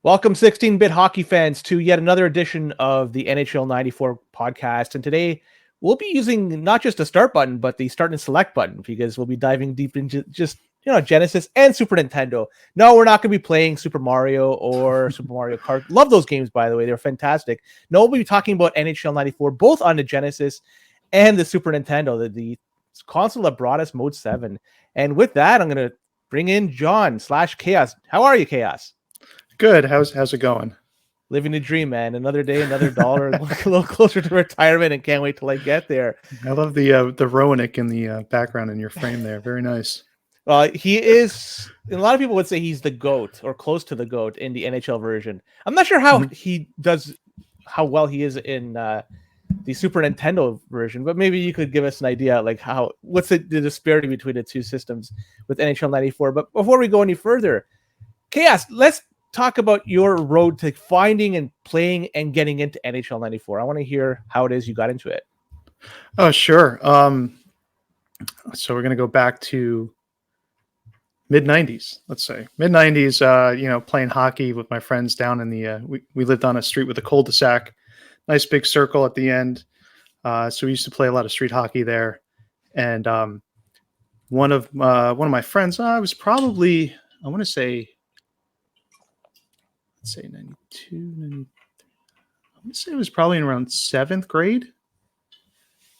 Welcome, 16-bit hockey fans, to yet another edition of the NHL 94 podcast. And today we'll be using not just the start button, but the start and select button, because we'll be diving deep into just, Genesis and Super Nintendo. No, we're not going to be playing Super Mario or Super Mario Kart. Love those games, by the way. They're fantastic. No, we'll be talking about NHL 94, both on the Genesis and the Super Nintendo, the console that brought us Mode 7. And with that, I'm going to bring in John/Chaos. How are you, Chaos? Good. How's it going? Living the dream, man. Another day, another dollar, a little closer to retirement, and can't wait till I get there. I love the Roanoke in the background in your frame there. Very nice. He is, a lot of people would say he's the GOAT or close to the GOAT in the NHL version. I'm not sure how he does, how well he is in the Super Nintendo version, but maybe you could give us an idea, like what's the disparity between the two systems with NHL 94. But before we go any further, Chaos, let's talk about your road to finding and playing and getting into NHL 94. I want to hear how it is you got into it. Oh, sure. So we're going to go back to mid-90s, let's say. Mid-90s, playing hockey with my friends down in the, we lived on a street with a cul-de-sac, nice big circle at the end. So we used to play a lot of street hockey there. And one of my friends, I was probably, I want to say 92, 93. I would say it was probably in around 7th grade.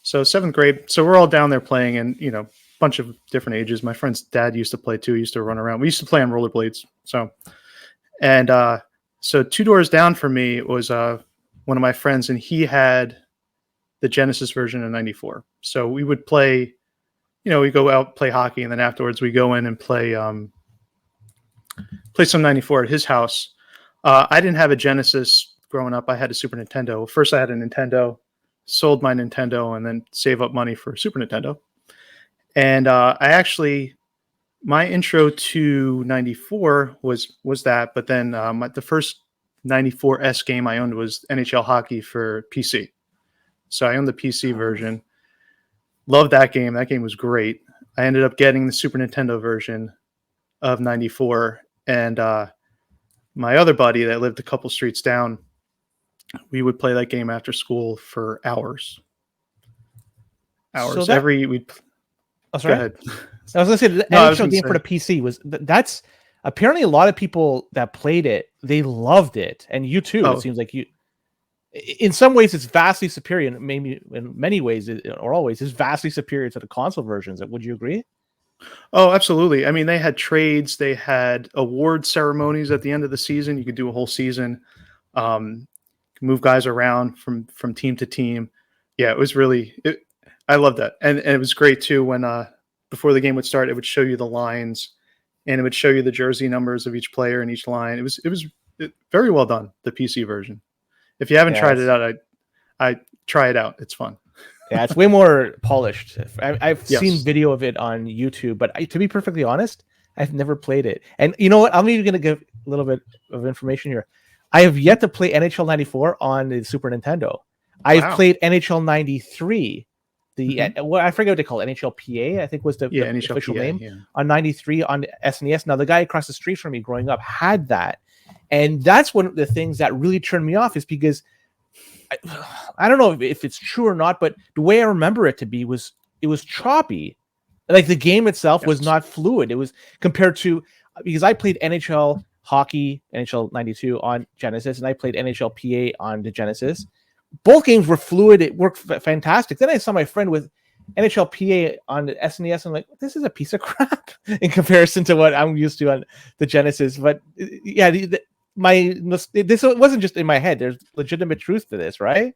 So 7th grade. So we're all down there playing, and a bunch of different ages. My friend's dad used to play too. He used to run around. We used to play on rollerblades. So 2 doors down from me was one of my friends, and he had the Genesis version of 94. So we would play, we go out, play hockey, and then afterwards we go in and play some 94 at his house. I didn't have a Genesis growing up. I had a Super Nintendo. First, I had a Nintendo, sold my Nintendo, and then save up money for Super Nintendo. And my intro to 94 was that. But then the first 94S game I owned was NHL Hockey for PC. So I owned the PC version. Loved that game. That game was great. I ended up getting the Super Nintendo version of 94. And my other buddy that lived a couple streets down, we would play that game after school for hours. So Go ahead. I was going to say the NHL game for the PC that's apparently a lot of people that played it, they loved it, and you too. It seems like you. In some ways, it's vastly superior, and maybe in many ways, or always, is vastly superior to the console versions. Would you agree? Oh, absolutely. I mean, they had trades, they had award ceremonies at the end of the season. You could do a whole season, move guys around from team to team. Yeah, it was I loved that. And it was great too when before the game would start, it would show you the lines and it would show you the jersey numbers of each player in each line. It was very well done, the PC version. If you haven't tried it out, I try it out. It's fun. Yeah, it's way more polished. I've seen video of it on YouTube, but to be perfectly honest, I've never played it. And you know what? I'm even going to give a little bit of information here. I have yet to play NHL 94 on the Super Nintendo. I've played NHL 93. I forget what they call it. NHL PA, I think was the official name, on 93 on SNES. Now, the guy across the street from me growing up had that. And that's one of the things that really turned me off, is because I don't know if it's true or not, but the way I remember it to be was it was choppy. Like the game itself was not fluid. It was compared to, because I played NHL Hockey, NHL 92 on Genesis, and I played NHL PA on the Genesis. Both games were fluid. It worked fantastic. Then I saw my friend with NHL PA on the SNES. I'm like, this is a piece of crap in comparison to what I'm used to on the Genesis. But yeah, this wasn't just in my head. There's legitimate truth to this, right?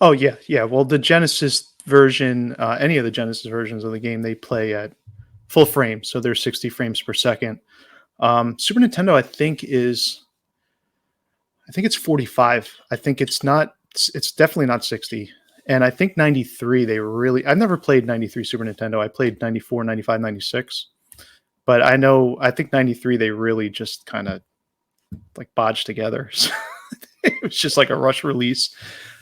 Oh yeah. Well, the Genesis version, any of the Genesis versions of the game, they play at full frame, so they're 60 frames per second. Super Nintendo, I think it's 45. I think it's definitely not 60. And I think 93, I've never played 93 Super Nintendo. I played 94, 95, 96. But I think 93, they really just kind of like bodged together. So it was just like a rush release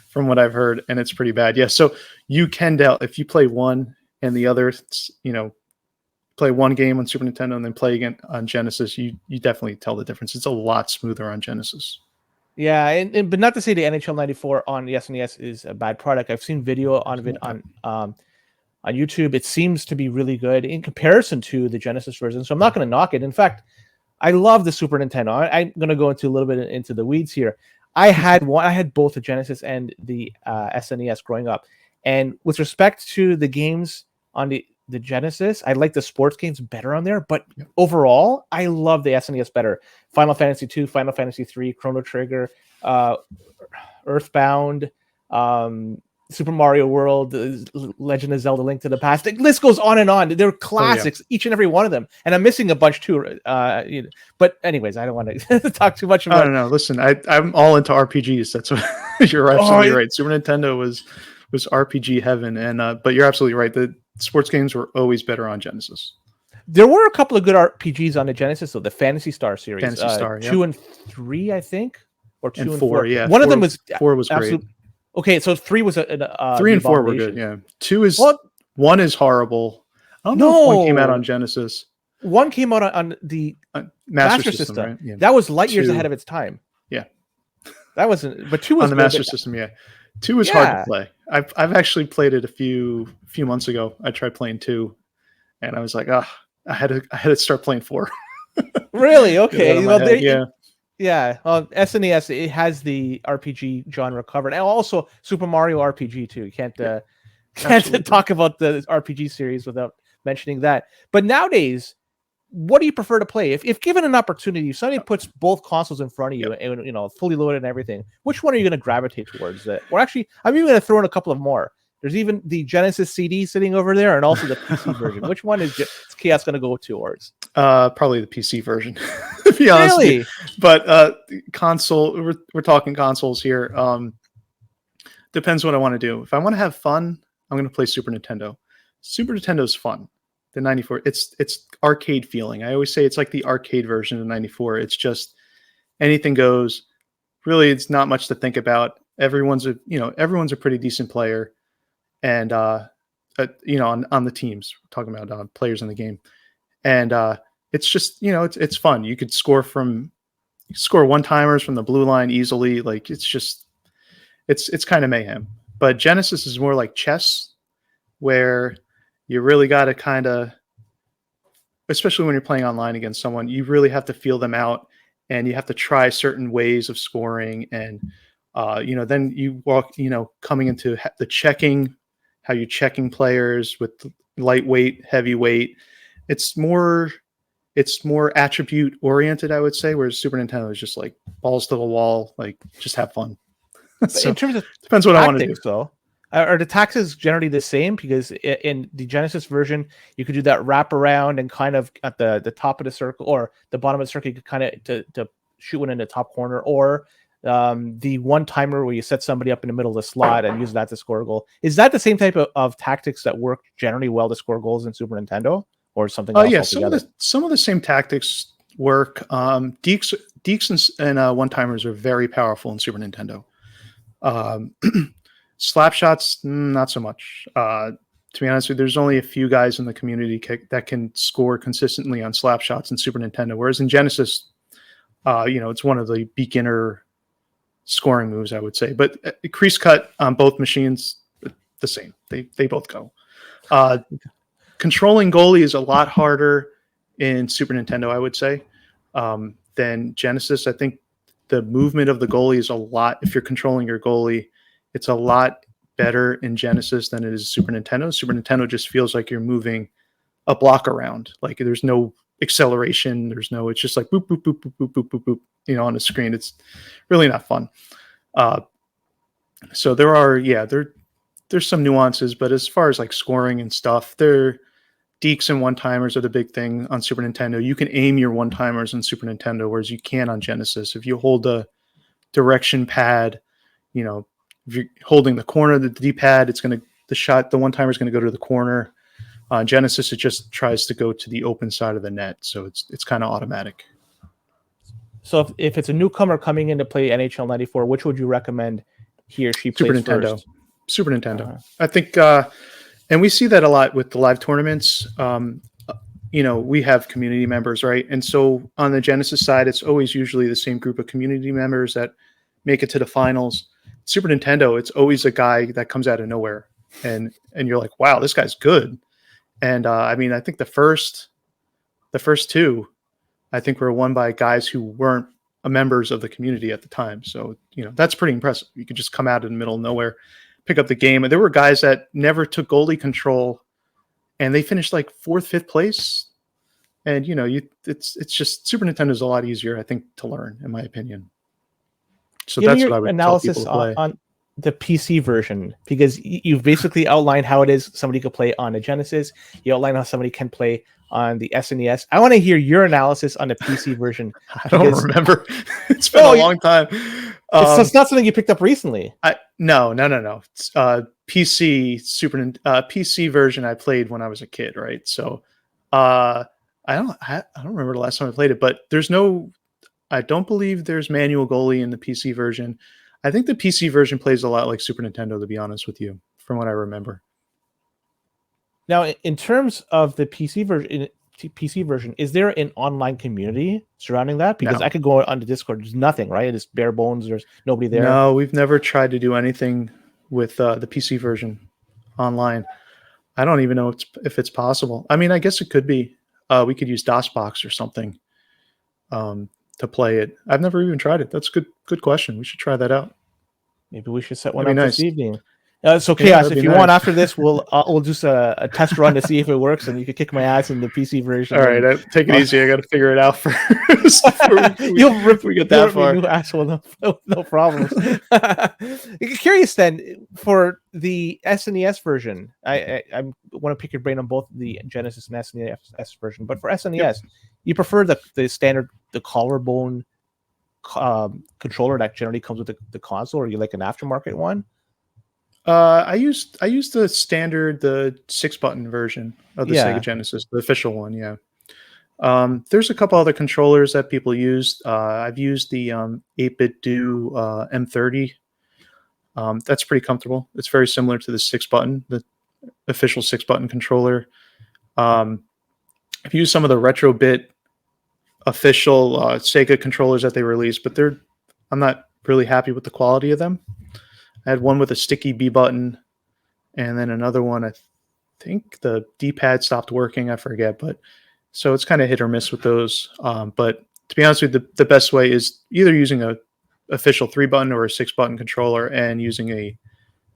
from what I've heard, and it's pretty bad. Yeah, so you can tell if you play one and the other, play one game on Super Nintendo and then play again on Genesis, you definitely tell the difference. It's a lot smoother on Genesis. Yeah, but not to say the NHL 94 on the SNES is a bad product. I've seen video on it on YouTube. It seems to be really good in comparison to the Genesis version. So I'm not going to knock it. In fact, I love the Super Nintendo. I'm going to go into a little bit into the weeds here. I had both the Genesis and the SNES growing up. And with respect to the games on the Genesis, I like the sports games better on there, but overall, I love the SNES better. Final Fantasy 2, Final Fantasy 3, Chrono Trigger, Earthbound, Super Mario World, Legend of Zelda: Link to the Past. The list goes on and on. They're classics, each and every one of them. And I'm missing a bunch too. But anyways, I don't want to talk too much about it. I don't know. Listen, I'm all into RPGs. That's what you're absolutely right. Super Nintendo was RPG heaven, and but you're absolutely right. The sports games were always better on Genesis. There were a couple of good RPGs on the Genesis, though. The Phantasy Star series, Phantasy Star, 2 and 3, I think, or 2 and 4. Yeah, one of them was 4 was great. Okay, so 3 was 3 and 4 were good. Yeah, 1 is horrible. I don't know if 1 came out on Genesis. 1 came out on the Master System. Right? Yeah. That was light years ahead of its time. Yeah, that wasn't. But 2 was on the Master System. Yeah. 2 is hard to play. I've actually played it a few months ago. I tried playing 2, and I was like, I had to start playing 4. Really? Okay. Well, yeah. SNES, it has the RPG genre covered, and also Super Mario RPG too. You can't talk about the RPG series without mentioning that. But nowadays, what do you prefer to play? If given an opportunity, if somebody puts both consoles in front of you and fully loaded and everything, which one are you going to gravitate towards? Or actually, I'm even going to throw in a couple of more. There's even the Genesis CD sitting over there, and also the PC version. Which one is Chaos going to go towards? Probably the PC version, to be honest. Really? But console, we're talking consoles here. Depends what I want to do. If I want to have fun, I'm going to play Super Nintendo. Super Nintendo's fun. The 94, it's arcade feeling. I always say it's like the arcade version of 94. It's just anything goes. Really, it's not much to think about. Everyone's a pretty decent player, and on the teams. We're talking about players in the game, and it's just it's fun. You could score one-timers from the blue line easily. Like it's kind of mayhem. But Genesis is more like chess, where you really got to kind of, especially when you're playing online against someone, you really have to feel them out, and you have to try certain ways of scoring. And, then you walk, coming into the checking, how you're checking players with lightweight, heavyweight. It's more attribute oriented, I would say, whereas Super Nintendo is just like balls to the wall, like just have fun. So, in terms of depends what I want to do. So. Are the taxes generally the same? Because in the Genesis version, you could do that wrap around and kind of at the top of the circle or the bottom of the circle, you could kind of to shoot one in the top corner, or the one timer where you set somebody up in the middle of the slot and use that to score a goal. Is that the same type of tactics that work generally well to score goals in Super Nintendo, or something else? Yeah, some of the same tactics work. Deeks and one timers are very powerful in Super Nintendo. Slap shots, not so much. To be honest with you, there's only a few guys in the community that can score consistently on slap shots in Super Nintendo, whereas in Genesis, it's one of the beginner scoring moves, I would say. But crease cut on both machines, the same. They both go. Controlling goalie is a lot harder in Super Nintendo, I would say, than Genesis. I think the movement of the goalie is a lot. If you're controlling your goalie, it's a lot better in Genesis than it is Super Nintendo. Super Nintendo just feels like you're moving a block around. Like there's no acceleration. It's just like boop, boop, boop, boop, boop, boop, boop, boop, on the screen. It's really not fun. So there's some nuances, but as far as like scoring and stuff, deeks and one-timers are the big thing on Super Nintendo. You can aim your one-timers on Super Nintendo, whereas you can't on Genesis. If you hold the direction pad, if you're holding the corner of the D-pad, the one-timer is going to go to the corner. On Genesis, it just tries to go to the open side of the net, so it's kind of automatic. So if it's a newcomer coming in to play NHL 94, which would you recommend he or she plays Super Nintendo. First? Super Nintendo. I think, and we see that a lot with the live tournaments. we have community members, right? And so on the Genesis side, it's always usually the same group of community members that make it to the finals. Super Nintendo, it's always a guy that comes out of nowhere, and you're like, wow, this guy's good. And I mean, I think the first two, I think were won by guys who weren't members of the community at the time. So that's pretty impressive. You could just come out in the middle of nowhere, pick up the game, and there were guys that never took goalie control, and they finished like 4th, 5th place. And it's just Super Nintendo is a lot easier, I think, to learn, in my opinion. So that's what I would tell people to play. On the PC version, because you've basically outlined how it is somebody could play on a Genesis. You outline how somebody can play on the SNES. I want to hear your analysis on the PC version. I don't remember. It's been a long time. It's not something you picked up recently. No. It's, PC version I played when I was a kid, right? So I don't remember the last time I played it, but I don't believe there's manual goalie in the PC version. I think the PC version plays a lot like Super Nintendo, to be honest with you, from what I remember. Now, in terms of the PC version, is there an online community surrounding that? Because I could go on the Discord. There's nothing, right? It's bare bones. There's nobody there. No, we've never tried to do anything with the PC version online. I don't even know if it's possible. I mean, I guess it could be. We could use DOSBox or something to play it. I've never even tried it. That's a good question. We should try that out. Maybe we should set one up this evening. So Chaos, if you want, after this, we'll do a test run to see if it works, and you can kick my ass in the PC version. All right, take it easy. I got to figure it out first. We get that far. New asshole, no problems. Curious then, for the SNES version, I want to pick your brain on both the Genesis and SNES version, but for SNES, you prefer the standard, the collarbone controller that generally comes with the console, or you like an aftermarket one? I used the standard, the 6-button version of the Sega Genesis, the official one. Yeah. There's a couple other controllers that people use. I've used the 8-bit Do M30. That's pretty comfortable. It's very similar to the 6-button, the official 6-button controller. I've used some of the Retrobit official Sega controllers that they released, but I'm not really happy with the quality of them. I had one with a sticky B button, and then another one, I think the D-pad stopped working. I forget, but so it's kind of hit or miss with those. But to be honest with you, the best way is either using a official 3-button or a 6-button controller and using a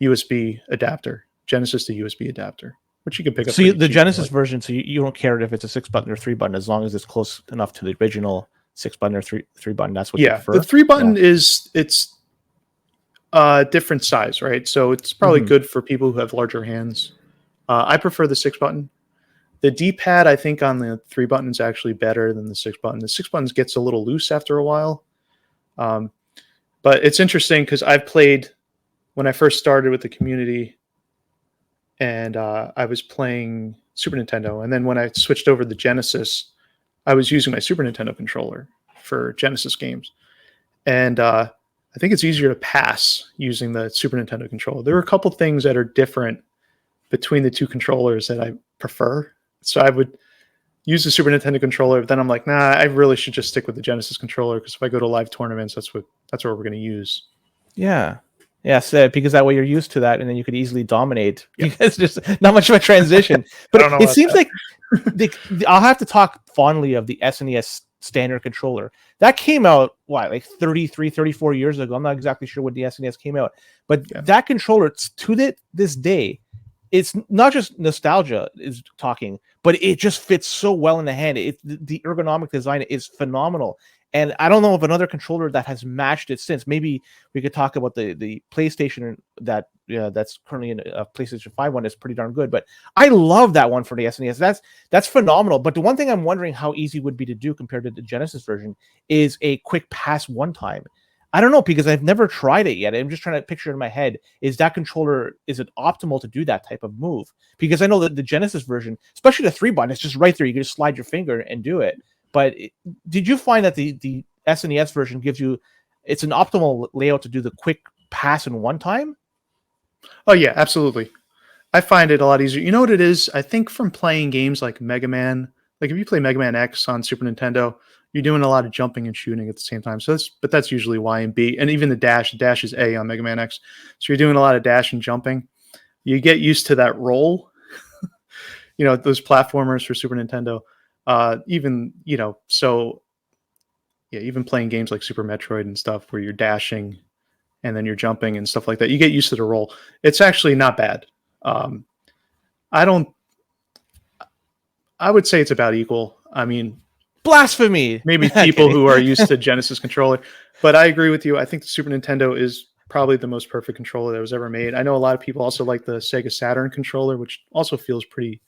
USB adapter, Genesis to USB adapter, which you can pick up. So the Genesis version, so you don't care if it's a 6-button or 3-button, as long as it's close enough to the original 6-button or 3-button. That's what you prefer. The 3-button it's different size, right? So it's probably good for people who have larger hands. I prefer the 6-button. The D-pad, I think, on the 3-button is actually better than the 6-button. The 6-button gets a little loose after a while. But it's interesting because I've played when I first started with the community, and I was playing Super Nintendo. And then when I switched over to Genesis, I was using my Super Nintendo controller for Genesis games. And I think it's easier to pass using the Super Nintendo controller. There are a couple things that are different between the two controllers that I prefer. So I would use the Super Nintendo controller, but then I'm like, nah, I really should just stick with the Genesis controller, because if I go to live tournaments, that's what we're going to use. Yeah. Yes, because that way you're used to that, and then you could easily dominate. Because there's not much of a transition. But it seems like I'll have to talk fondly of the SNES standard controller. That came out, like 33, 34 years ago. I'm not exactly sure when the SNES came out. But that controller, to this day, it's not just nostalgia is talking, but it just fits so well in the hand. The ergonomic design is phenomenal. And I don't know of another controller that has matched it since. Maybe we could talk about the PlayStation that's currently in a PlayStation 5 one is pretty darn good. But I love that one for the SNES. That's phenomenal. But the one thing I'm wondering how easy it would be to do compared to the Genesis version is a quick pass one time. I don't know, because I've never tried it yet. I'm just trying to picture in my head, is that controller, is it optimal to do that type of move? Because I know that the Genesis version, especially the 3-button, it's just right there. You can just slide your finger and do it. But did you find that the SNES version it's an optimal layout to do the quick pass in one time? Oh yeah, absolutely. I find it a lot easier. You know what it is? I think from playing games like Mega Man, like if you play Mega Man X on Super Nintendo, you're doing a lot of jumping and shooting at the same time. So that's usually Y and B, and even the dash is A on Mega Man X. So you're doing a lot of dash and jumping. You get used to that roll. Those platformers for Super Nintendo. Even playing games like Super Metroid and stuff where you're dashing and then you're jumping and stuff like that, you get used to the roll. It's actually not bad. I would say it's about equal. I mean, blasphemy. Maybe people who are used to Genesis controller, but I agree with you. I think the Super Nintendo is probably the most perfect controller that was ever made. I know a lot of people also like the Sega Saturn controller, which also feels pretty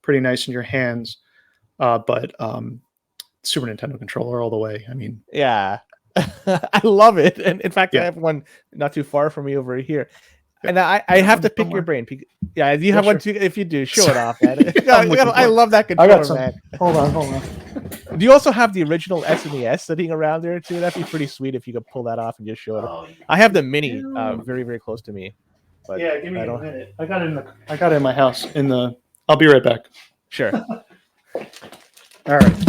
nice in your hands. But Super Nintendo controller all the way. I mean, yeah, I love it. And in fact, I have one not too far from me over here. And I have to pick your brain. Yeah, do you have one too? If you do, show it off, man. I love that controller, man. Hold on. Do you also have the original SNES sitting around there too? That'd be pretty sweet if you could pull that off and just show it. I have the mini very, very close to me. But yeah, give me a minute. I got it in my house. I'll be right back. Sure. All right.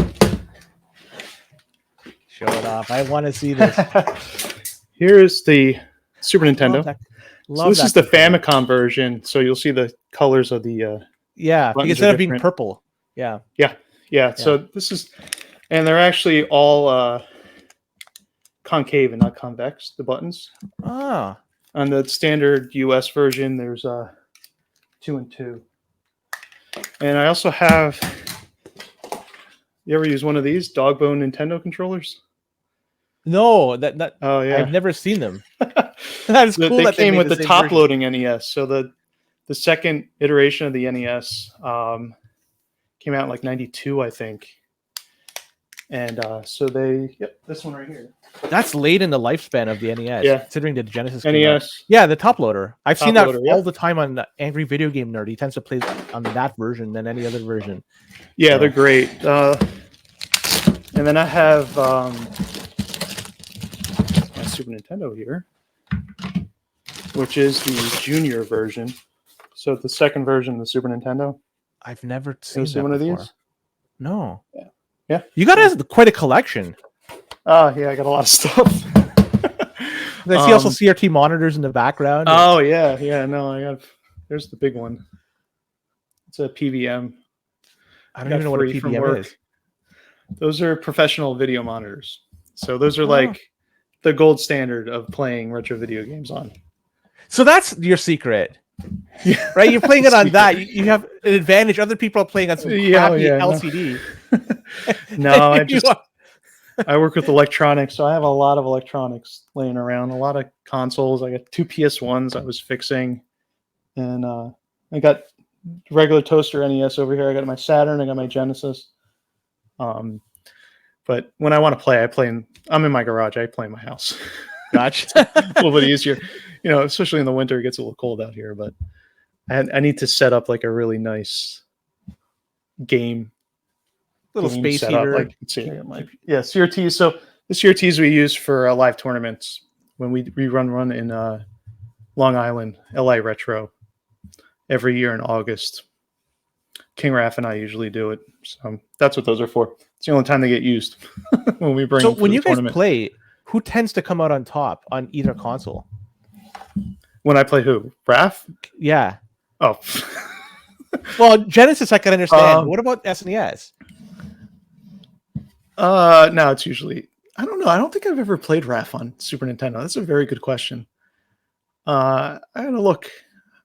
Show it off. I want to see this. Here's the Super Nintendo. So this is the Famicom version. So you'll see the colors of the instead of being purple. Yeah. So this is, and they're actually all concave and not convex, the buttons. Ah. On the standard US version, there's 2 and 2. And I also have, you ever use one of these Dogbone Nintendo controllers? No, oh yeah, I've never seen them. That's cool. They that came with the top version. loading NES. So the second iteration of the NES came out in like 92, I think. And so this one right here. That's late in the lifespan of the NES, considering the Genesis NES. Yeah, the top loader. I've seen that all the time on Angry Video Game Nerd. He tends to play on that version than any other version. Yeah, they're great. And then I have my Super Nintendo here, which is the junior version. So the second version of the Super Nintendo. I've never seen one of these. No. Yeah. You got quite a collection. Yeah, I got a lot of stuff. I see also CRT monitors in the background. Oh yeah. No, I have. There's the big one. It's a PVM. I don't even know what a PVM is. Those are professional video monitors. So those are like the gold standard of playing retro video games on. So that's your secret. Yeah. Right? You're playing it on that. You have an advantage. Other people are playing on some crappy LCD. No, I work with electronics, so I have a lot of electronics laying around, a lot of consoles. I got 2 PS1s I was fixing, and I got regular toaster NES over here. I got my Saturn, I got my Genesis. But when I want to play, I'm in my garage. I play in my house. Gotcha. A little bit easier, especially in the winter. It gets a little cold out here, but I need to set up like a really nice game. Little space heater. Like, let's see, CRTs. So the CRTs we use for live tournaments when we run in Long Island, LA Retro, every year in August. King Raph and I usually do it. So that's what those are for. It's the only time they get used when we bring. So when you guys play, who tends to come out on top on either console? When I play who? Raph? Yeah. Oh. Well, Genesis I can understand. What about SNES? No, it's usually, I don't know. I don't think I've ever played Raph on Super Nintendo. That's a very good question. I gotta look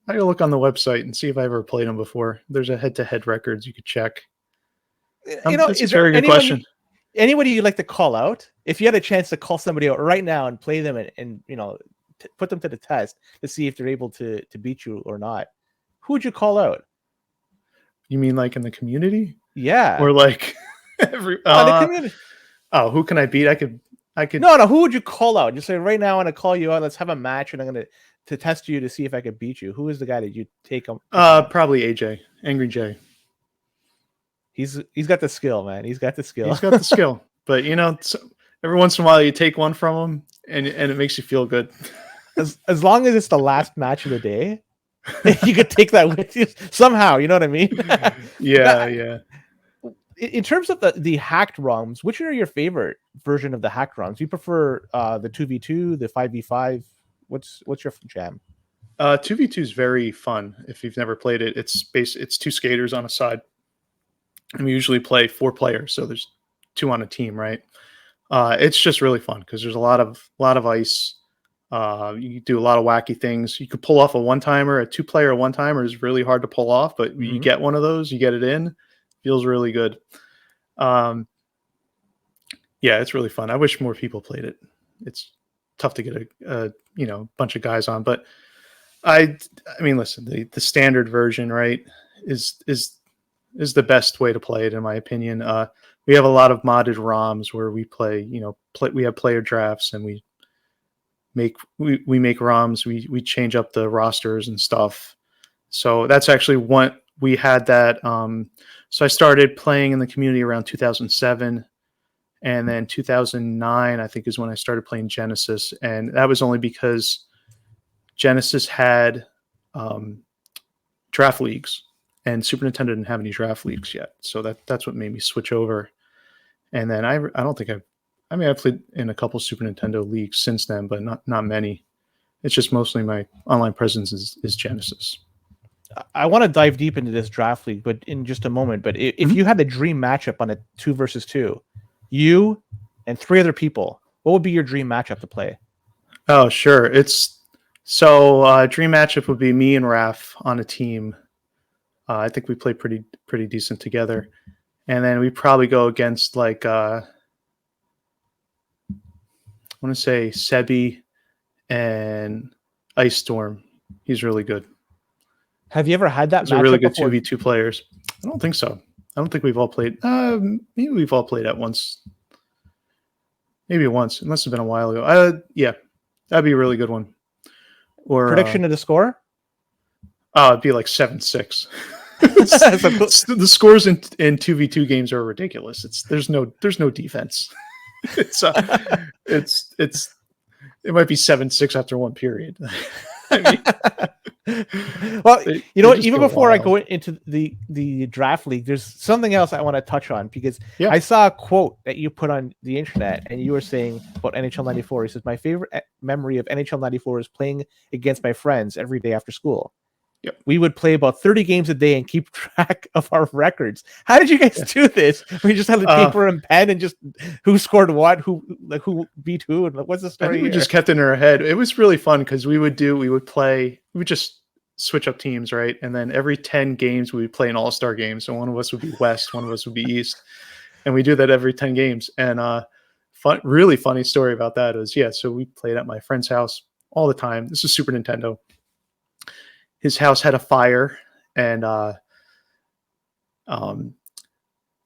on the website and see if I ever played them before. There's a head-to-head records you could check. It's a very good question. Anybody you'd like to call out? If you had a chance to call somebody out right now and play them and put them to the test to see if they're able to beat you or not, who would you call out? You mean like in the community? Yeah. Or like the community. Oh, who can I beat? I could. No. Who would you call out? Just say right now, I want to call you out. Let's have a match, and I'm going to test you to see if I could beat you. Who is the guy that you take him? Probably AJ, Angry J. He's got the skill, man. He's got the skill. He's got the skill. But every once in a while, you take one from him, and it makes you feel good. As long as it's the last match of the day, you could take that with you somehow. You know what I mean? Yeah. in terms of the hacked ROMs, which are your favorite version of the hacked ROMs? Do you prefer the 2v2, the 5v5? What's your jam? 2v2 is very fun. If you've never played it, it's two skaters on a side, and we usually play 4 players, so there's 2 on a team, right? It's just really fun because there's a lot of ice. You do a lot of wacky things. You could pull off a 1-timer. A 2-player 1-timer is really hard to pull off, but you get one of those, you get it in, feels really good. Yeah, it's really fun. I wish more people played it. It's tough to get a bunch of guys on, but I mean, listen, the standard version, right, is the best way to play it, in my opinion. We have a lot of modded ROMs where we play, we have player drafts, and we make ROMs. We change up the rosters and stuff. So that's actually what we had that. So I started playing in the community around 2007, and then 2009, I think, is when I started playing Genesis. And that was only because Genesis had draft leagues, and Super Nintendo didn't have any draft leagues yet. So that's what made me switch over. And then I don't think I've played in a couple Super Nintendo leagues since then, but not many. It's just mostly my online presence is Genesis. I want to dive deep into this draft league, but in just a moment. But if you had the dream matchup on a 2 versus 2, you and 3 other people, what would be your dream matchup to play? Oh, sure. Dream matchup would be me and Raph on a team. I think we play pretty decent together. And then we probably go against I want to say Sebi and Ice Storm. He's really good. Have you ever had that matchup? Those are really good before? 2v2 players. I don't think so. I don't think we've all played. Maybe we've all played at once. Maybe once. It must have been a while ago. Yeah, that'd be a really good one. Or prediction of the score? It'd be like 7-6. The scores in 2v2 games are ridiculous. There's no defense. It might be 7-6 after one period. Well, even before I go into the draft league, there's something else I want to touch on, because I saw a quote that you put on the internet, and you were saying about NHL 94. He says, "My favorite memory of NHL 94 is playing against my friends every day after school. Yep. We would play about 30 games a day and keep track of our records." How did you guys do this? We just had the paper and pen and just who scored what, who beat who, and what's the story? We just kept it in our head. It was really fun because we would just switch up teams, right? And then every 10 games we would play an all-star game. So one of us would be West, one of us would be East, and we do that every 10 games. And really funny story about that is, so we played at my friend's house all the time. This is Super Nintendo. His house had a fire, and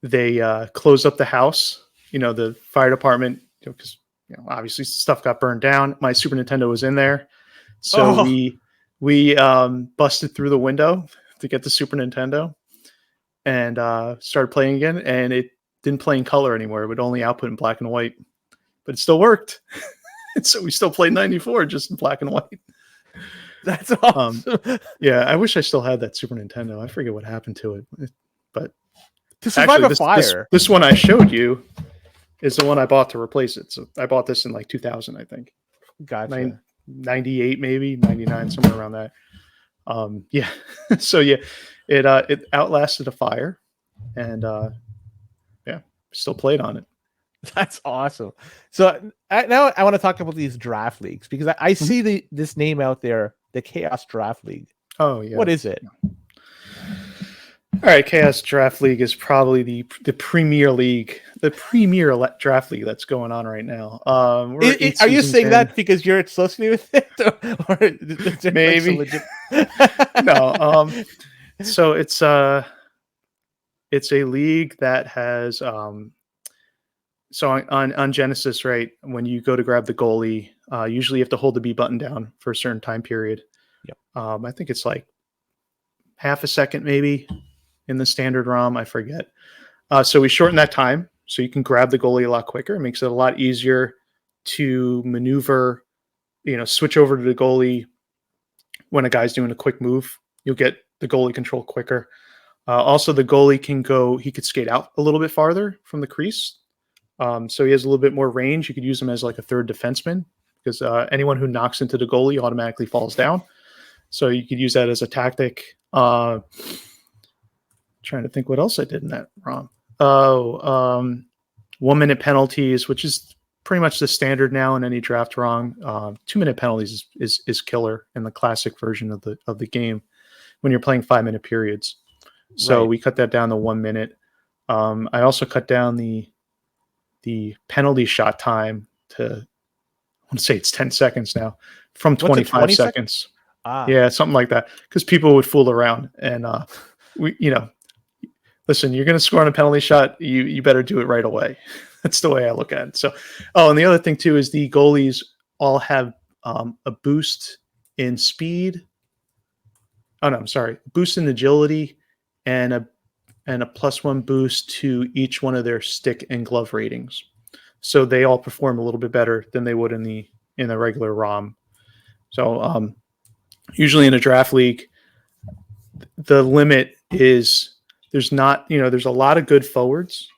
they closed up the house. The fire department, because obviously stuff got burned down. My Super Nintendo was in there, so we busted through the window to get the Super Nintendo and started playing again. And it didn't play in color anymore; it would only output in black and white, but it still worked. So we still played 94 just in black and white. That's awesome. I wish I still had that Super Nintendo. I forget what happened to it, but to survive a fire. This one I showed you is the one I bought to replace it. So I bought this in like 2000, I think. Gotcha. 98, maybe 99, somewhere around that. So it outlasted a fire, and still played on it. That's awesome. So now I want to talk about these draft leagues, because I see this name out there, the Chaos Draft League. Oh yeah. What is it? All right, Chaos Draft League is probably the premier league, the premier draft league that's going on right now. Are you saying that because you're associated with it, or maybe? No. So it's a league that has so on Genesis, right? When you go to grab the goalie, usually you have to hold the B button down for a certain time period. Yep. I think it's like half a second, maybe, in the standard ROM. I forget. So we shorten that time so you can grab the goalie a lot quicker. It makes it a lot easier to maneuver, switch over to the goalie when a guy's doing a quick move. You'll get the goalie control quicker. Also, the goalie he could skate out a little bit farther from the crease. So he has a little bit more range. You could use him as like a third defenseman because anyone who knocks into the goalie automatically falls down. So you could use that as a tactic. Trying to think what else I did in that wrong. 1 minute penalties, which is pretty much the standard now in any draft wrong. 2 minute penalties is killer in the classic version of the game when you're playing 5 minute periods. So we cut that down to 1 minute. I also cut down the penalty shot time to, I want to say it's 10 seconds now, from 25 seconds. Yeah, something like that. Because people would fool around, and listen, you're going to score on a penalty shot, you better do it right away. That's the way I look at it. So, and the other thing too is the goalies all have a boost in speed. Oh no, I'm sorry, boost in agility, and a +1 boost to each one of their stick and glove ratings. So they all perform a little bit better than they would in the regular ROM. So usually in a draft league, the limit is there's a lot of good forwards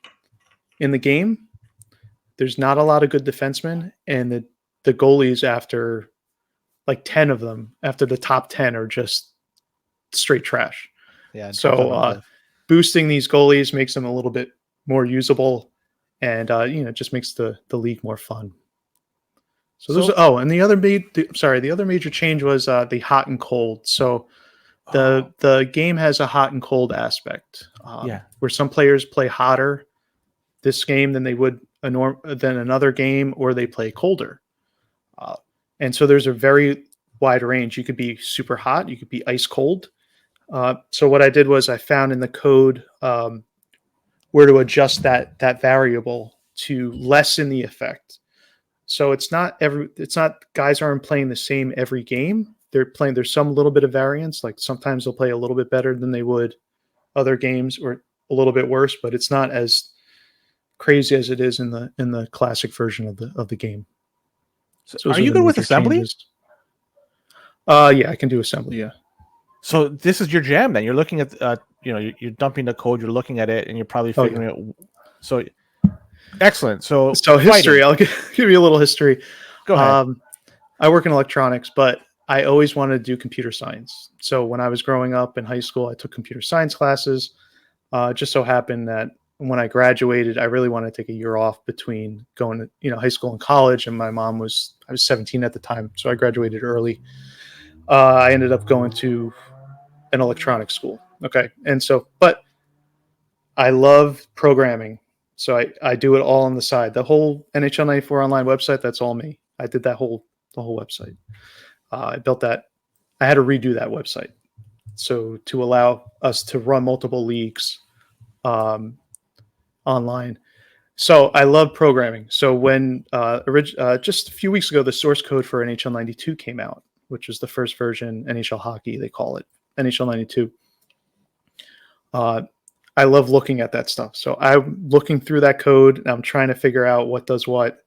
in the game. There's not a lot of good defensemen, and the goalies after like 10 of them, after the top 10 are just straight trash. Yeah. So boosting these goalies makes them a little bit more usable, and just makes the league more fun. So and the other major change was the hot and cold. So the game has a hot and cold aspect. Where some players play hotter this game than they would than another game, or they play colder. And so there's a very wide range. You could be super hot, you could be ice cold. So what I did was I found in the code where to adjust that variable to lessen the effect. So it's not guys aren't playing the same every game. There's some little bit of variance. Like sometimes they'll play a little bit better than they would other games, or a little bit worse, but it's not as crazy as it is in the classic version of the game. So are you good with assembly? Yeah, I can do assembly. Yeah. So this is your jam then. You're looking at you're dumping the code, you're looking at it, and you're probably figuring it. So excellent. So history. I'll give you a little history. Go ahead. I work in electronics, but I always wanted to do computer science. So when I was growing up in high school, I took computer science classes. It just so happened that when I graduated, I really wanted to take a year off between going to high school and college. And I was 17 at the time, so I graduated early. I ended up going to an electronics school. Okay. And so, but I love programming. So I do it all on the side. The whole NHL 94 online website, that's all me. I did the whole website. I built that. I had to redo that website. So to allow us to run multiple leagues online. So I love programming. So when just a few weeks ago, the source code for NHL 92 came out, which was the first version, NHL hockey, they call it, NHL 92. I love looking at that stuff. So I'm looking through that code, and I'm trying to figure out what does what.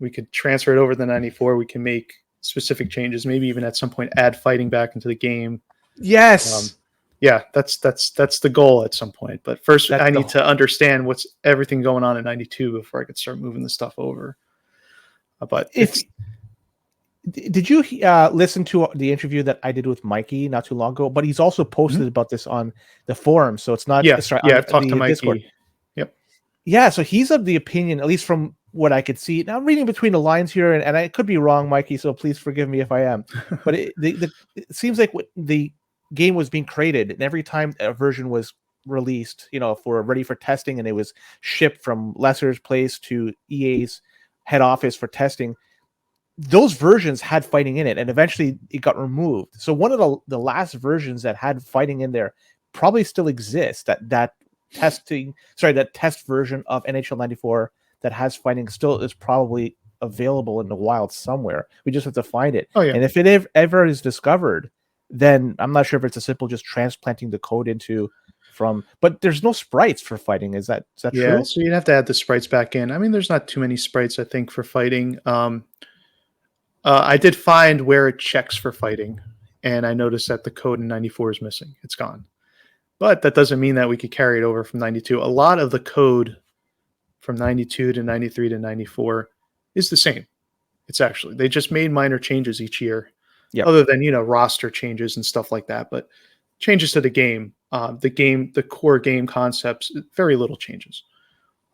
We could transfer it over to the 94. We can make specific changes, maybe even at some point add fighting back into the game. Yes. Yeah, that's the goal at some point. But first, I need to understand what's everything going on in 92 before I could start moving the stuff over. But did you listen to the interview that I did with Mikey not too long ago? But he's also posted about this on the forum, so it's not. I've talked to Mikey. Discord. Yep. Yeah, so he's of the opinion, at least from what I could see. Now I'm reading between the lines here, and I could be wrong, Mikey. So please forgive me if I am. But it seems like the game was being created, and every time a version was released, for ready for testing, and it was shipped from Lesser's place to EA's head office for testing, those versions had fighting in it, and eventually it got removed. So one of the last versions that had fighting in there probably still exists. That test version of NHL 94 that has fighting still is probably available in the wild somewhere. We just have to find it. Oh, yeah. And if it ever is discovered, then I'm not sure if it's a simple just transplanting the code but there's no sprites for fighting. Is that true? Yeah, so you'd have to add the sprites back in. I mean, there's not too many sprites, I think, for fighting. I did find where it checks for fighting, and I noticed that the code in 94 is missing. It's gone. But that doesn't mean that we could carry it over from 92. A lot of the code from 92 to 93 to 94 is the same. It's actually, they just made minor changes each year, other than, roster changes and stuff like that. But changes to the game, the core game concepts, very little changes.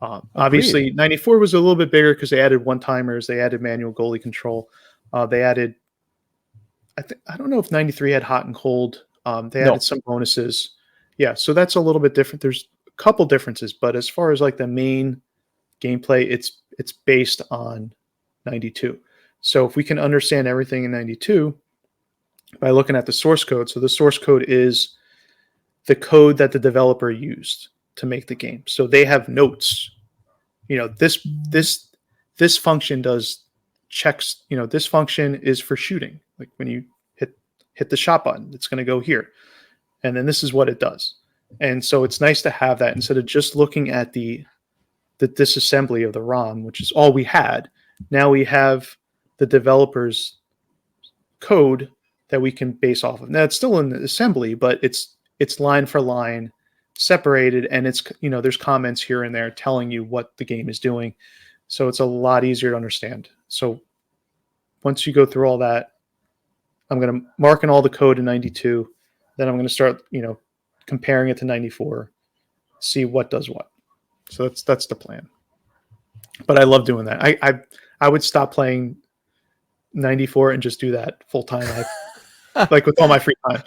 Obviously, 94 was a little bit bigger because they added one-timers, they added manual goalie control, they added, I don't know if 93 had hot and cold. They added some bonuses. Yeah, so that's a little bit different. There's a couple differences, but as far as like the main gameplay, it's based on 92. So if we can understand everything in 92 by looking at the source code, so the source code is the code that the developer used to make the game. So they have notes. This function does checks. This function is for shooting. Like when you hit the shot button, it's going to go here, and then this is what it does. And so it's nice to have that instead of just looking at the disassembly of the ROM, which is all we had. Now we have the developer's code that we can base off of. Now it's still in the assembly, but it's line for line separated, and it's there's comments here and there telling you what the game is doing. So it's a lot easier to understand. So once you go through all that, I'm going to mark in all the code in 92. Then I'm going to start, comparing it to 94, see what does what. So that's the plan. But I love doing that. I would stop playing 94 and just do that full time, like with all my free time.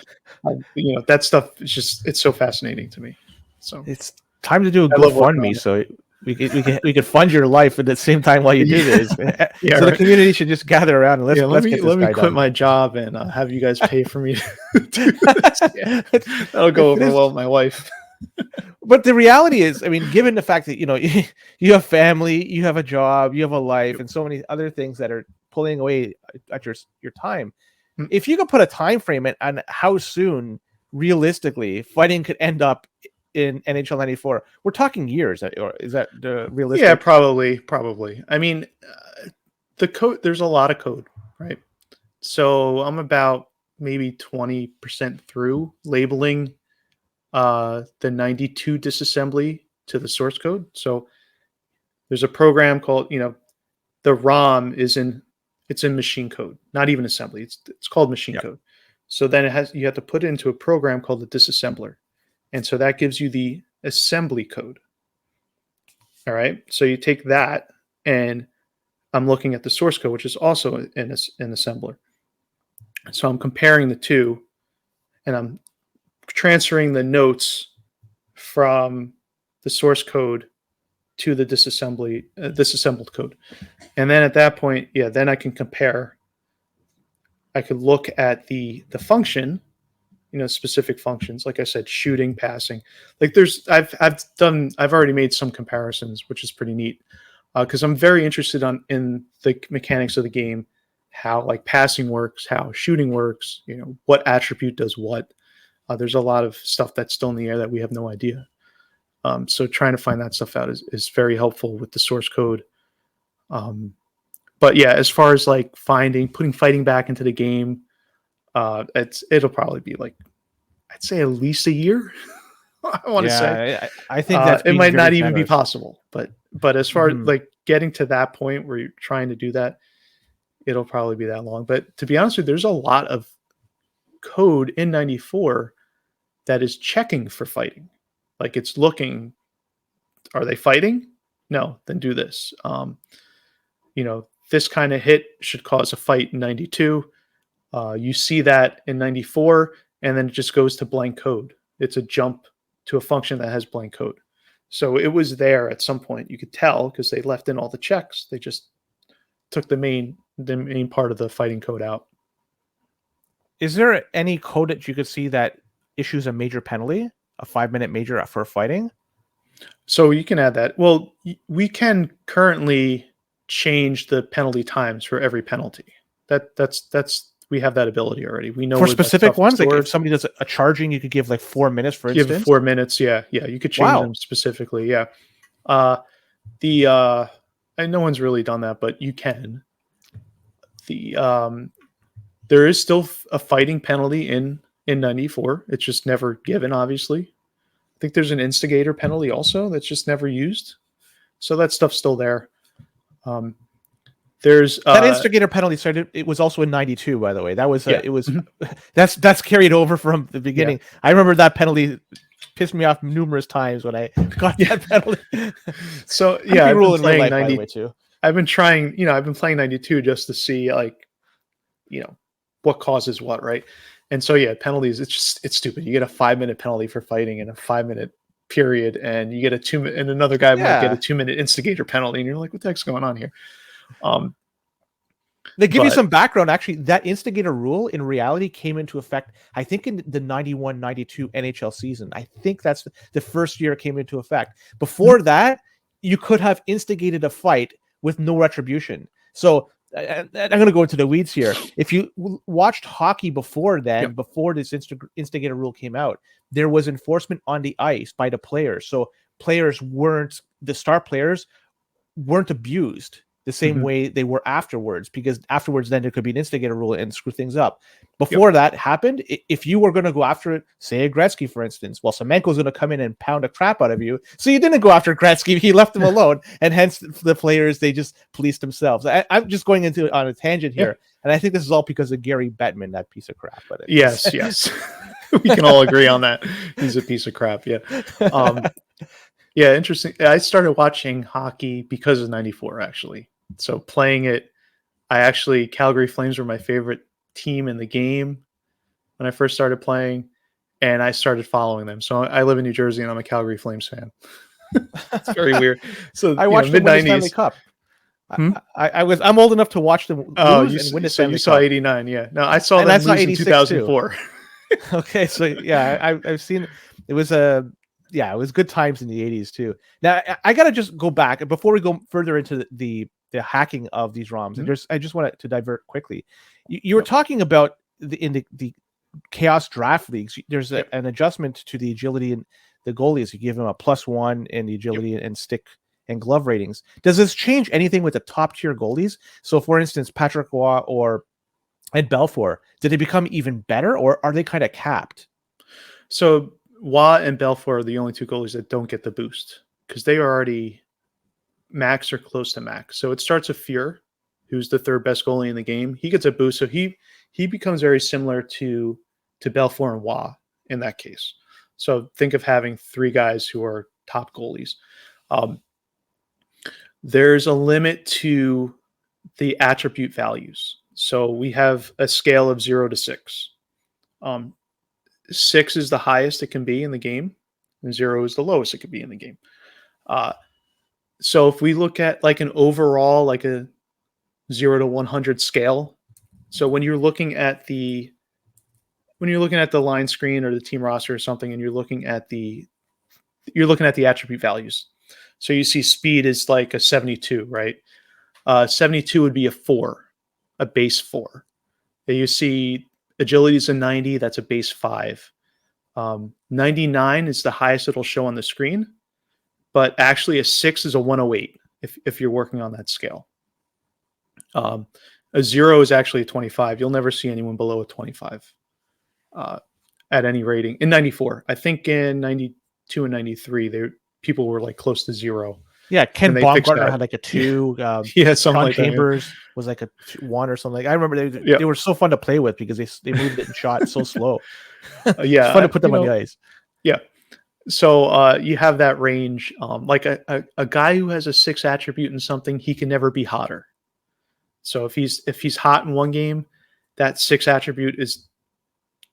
That stuff is it's so fascinating to me. So it's time to do a GoFundMe. So we could fund your life at the same time while you do this. So the community should just gather around and let's get this let me quit done. my job and have you guys pay for me to do this. Yeah. That'll go over well with my wife. But the reality is, given the fact that you have family, you have a job, you have a life, and so many other things that are pulling away at your time. If you could put a time frame on how soon, realistically, fighting could end up in NHL 94, we're talking years, or is that realistic? Yeah, probably. The code, there's a lot of code, right? So I'm about maybe 20% through labeling the 92 disassembly to the source code. So there's a program called, the ROM it's in machine code, not even assembly. It's called machine code. So then you have to put it into a program called the disassembler. And so that gives you the assembly code. All right. So you take that, and I'm looking at the source code, which is also an assembler. So I'm comparing the two, and I'm transferring the notes from the source code to the disassembled code. And then at that point, then I can compare. I could look at the function, specific functions, like I said, shooting, passing. Like I've already made some comparisons, which is pretty neat, because I'm very interested in the mechanics of the game, how like passing works, how shooting works, what attribute does what. There's a lot of stuff that's still in the air that we have no idea. So trying to find that stuff out is very helpful with the source code. But yeah, as far as like putting fighting back into the game, it'll probably be like, I'd say at least a year. I want to say. I think that it might not even be possible, but as far as like getting to that point where you're trying to do that, it'll probably be that long. But to be honest with you, there's a lot of code in 94 that is checking for fighting. Like it's looking, are they fighting? No, then do this. This kind of hit should cause a fight in 92. You see that in 94, and then it just goes to blank code. It's a jump to a function that has blank code. So it was there at some point. You could tell because they left in all the checks. They just took the main part of the fighting code out. Is there any code that you could see that issues a major penalty, a 5-minute major for fighting? So you can add that. Well, we can currently change the penalty times for every penalty. That's we have that ability already. We know for specific ones. Like if somebody does a charging, you could give like 4 minutes for instance. Give 4 minutes. Yeah. You could change them specifically. Yeah. No one's really done that, but you can. There is still a fighting penalty in 94. It's just never given, obviously. think there's an instigator penalty also that's just never used. So that stuff's still there. There's that instigator penalty started. It was also in '92, by the way. That was it was that's carried over from the beginning. Yeah. I remember that penalty pissed me off numerous times when I got that penalty. So yeah, I've been playing 90 by the way, too. I've been trying, I've been playing 92 just to see what causes what, right? And so yeah, penalties. It's stupid. You get a 5-minute penalty for fighting in a 5-minute period, and you get a 2-minute, and another guy might get a 2-minute instigator penalty, and you're like, what the heck's going on here? They give you some background. Actually, that instigator rule in reality came into effect, I think, in the 91-92 NHL season. I think that's the first year it came into effect. Before that, you could have instigated a fight with no retribution. So I'm going to go into the weeds here. If you watched hockey before then, before this instigator rule came out, there was enforcement on the ice by the players. So the star players weren't abused the same way they were afterwards, because afterwards then there could be an instigator rule and screw things up. Before that happened, if you were going to go after, say, a Gretzky, for instance, well, Semenko's going to come in and pound a crap out of you. So you didn't go after Gretzky, he left him alone, and hence the players, they just policed themselves. I'm just going on a tangent here, and I think this is all because of Gary Bettman, that piece of crap. But yes. We can all agree on that. He's a piece of crap, yeah, interesting. I started watching hockey because of 94, actually. So playing it, Calgary Flames were my favorite team in the game when I first started playing, and I started following them. So I live in New Jersey, and I'm a Calgary Flames fan. It's very weird. So I watched the Stanley Cup. I'm old enough to watch them lose and win the Stanley Cup. You saw 89, yeah. No, I saw them lose in 2004. Okay, so yeah, I've seen it was it was good times in the 80s too. Now I gotta just go back before we go further into the hacking of these ROMs. And I just wanted to divert quickly. You were talking about in the chaos draft leagues. There's an adjustment to the agility and the goalies. You give them a +1 in the agility and stick and glove ratings. Does this change anything with the top tier goalies? So, for instance, Patrick Roy and Belfour, did they become even better, or are they kind of capped? So Watt and Belfour are the only two goalies that don't get the boost because they are already max or close to max. So it starts with Fear, who's the third best goalie in the game. He gets a boost, so he becomes very similar to Belfour and Watt in that case. So think of having three guys who are top goalies. There's a limit to the attribute values. So we have a scale of 0 to 6. 6 is the highest it can be in the game, and 0 is the lowest it could be in the game. So if we look at like an overall, like a 0 to 100 scale, so when you're looking at the line screen or the team roster or something, and you're looking at the attribute values. So you see speed is like a 72, right? 72 would be a 4, a base 4. And you see agility is a 90, that's a base 5. 99 is the highest it'll show on the screen, but actually a 6 is a 108 if you're working on that scale. A 0 is actually a 25. You'll never see anyone below a 25 at any rating. In 94, I think in 92 and 93, people were like close to 0. Yeah, Ken Baumgartner had like a 2. Yeah, something John like Chambers that, was like a 1 or something. I remember they were so fun to play with because they moved it and shot so slow. It's fun to put them on the ice. Yeah. So you have that range. Like a guy who has a 6 attribute in something, he can never be hotter. So if he's hot in one game, that 6 attribute is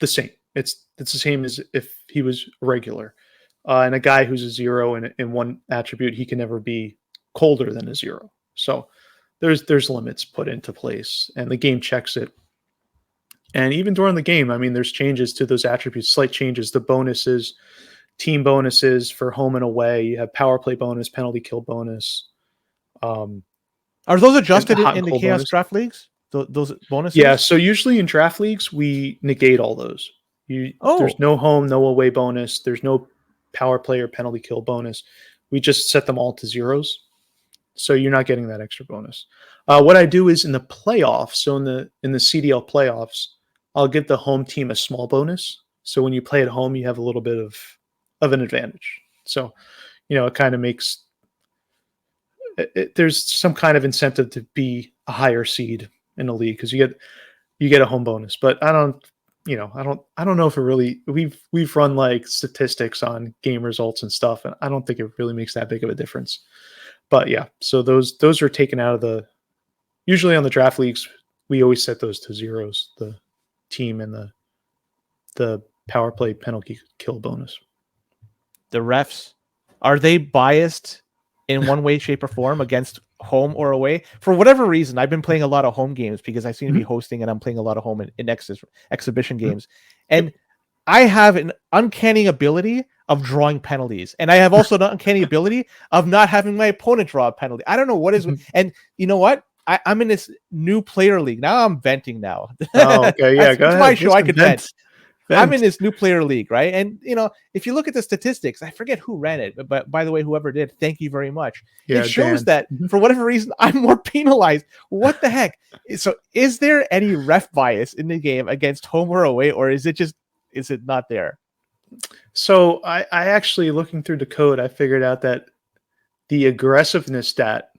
the same. It's the same as if he was regular. And a guy who's a 0 in one attribute, he can never be colder than a 0. So there's limits put into place, and the game checks it. And even during the game, I mean, there's changes to those attributes, slight changes. The bonuses, team bonuses for home and away. You have power play bonus, penalty kill bonus. Are those adjusted in the chaos draft leagues? Those bonuses? Yeah. So usually in draft leagues, we negate all those. There's no home, no away bonus. There's no power play or penalty kill bonus. We just set them all to 0s. So you're not getting that extra bonus. What I do is in the playoffs, so in the CDL playoffs, I'll give the home team a small bonus. So when you play at home, you have a little bit of of an advantage. So, it kind of makes there's some kind of incentive to be a higher seed in the league because you get a home bonus. But I don't know if it really we've run like statistics on game results and stuff, and I don't think it really makes that big of a difference. But yeah, so those are taken out of usually on the draft leagues, we always set those to zeros, the team and the power play penalty kill bonus. The refs, are they biased in one way, shape, or form against home or away? For whatever reason, I've been playing a lot of home games because I seem to be hosting, and I'm playing a lot of home in exhibition games. And I have an uncanny ability of drawing penalties, and I have also an uncanny ability of not having my opponent draw a penalty. I don't know what is, and you know what? I'm in this new player league now. I'm venting now. Oh, okay, yeah, go ahead. It's my show. I could vent. Vent. I'm in this new player league, right? And if you look at the statistics, I forget who ran it, but by the way, whoever did, thank you very much. Yeah, it shows that for whatever reason, I'm more penalized. What the heck? So, is there any ref bias in the game against home or away, or is it not there? So, I actually, looking through the code, I figured out that the aggressiveness stat,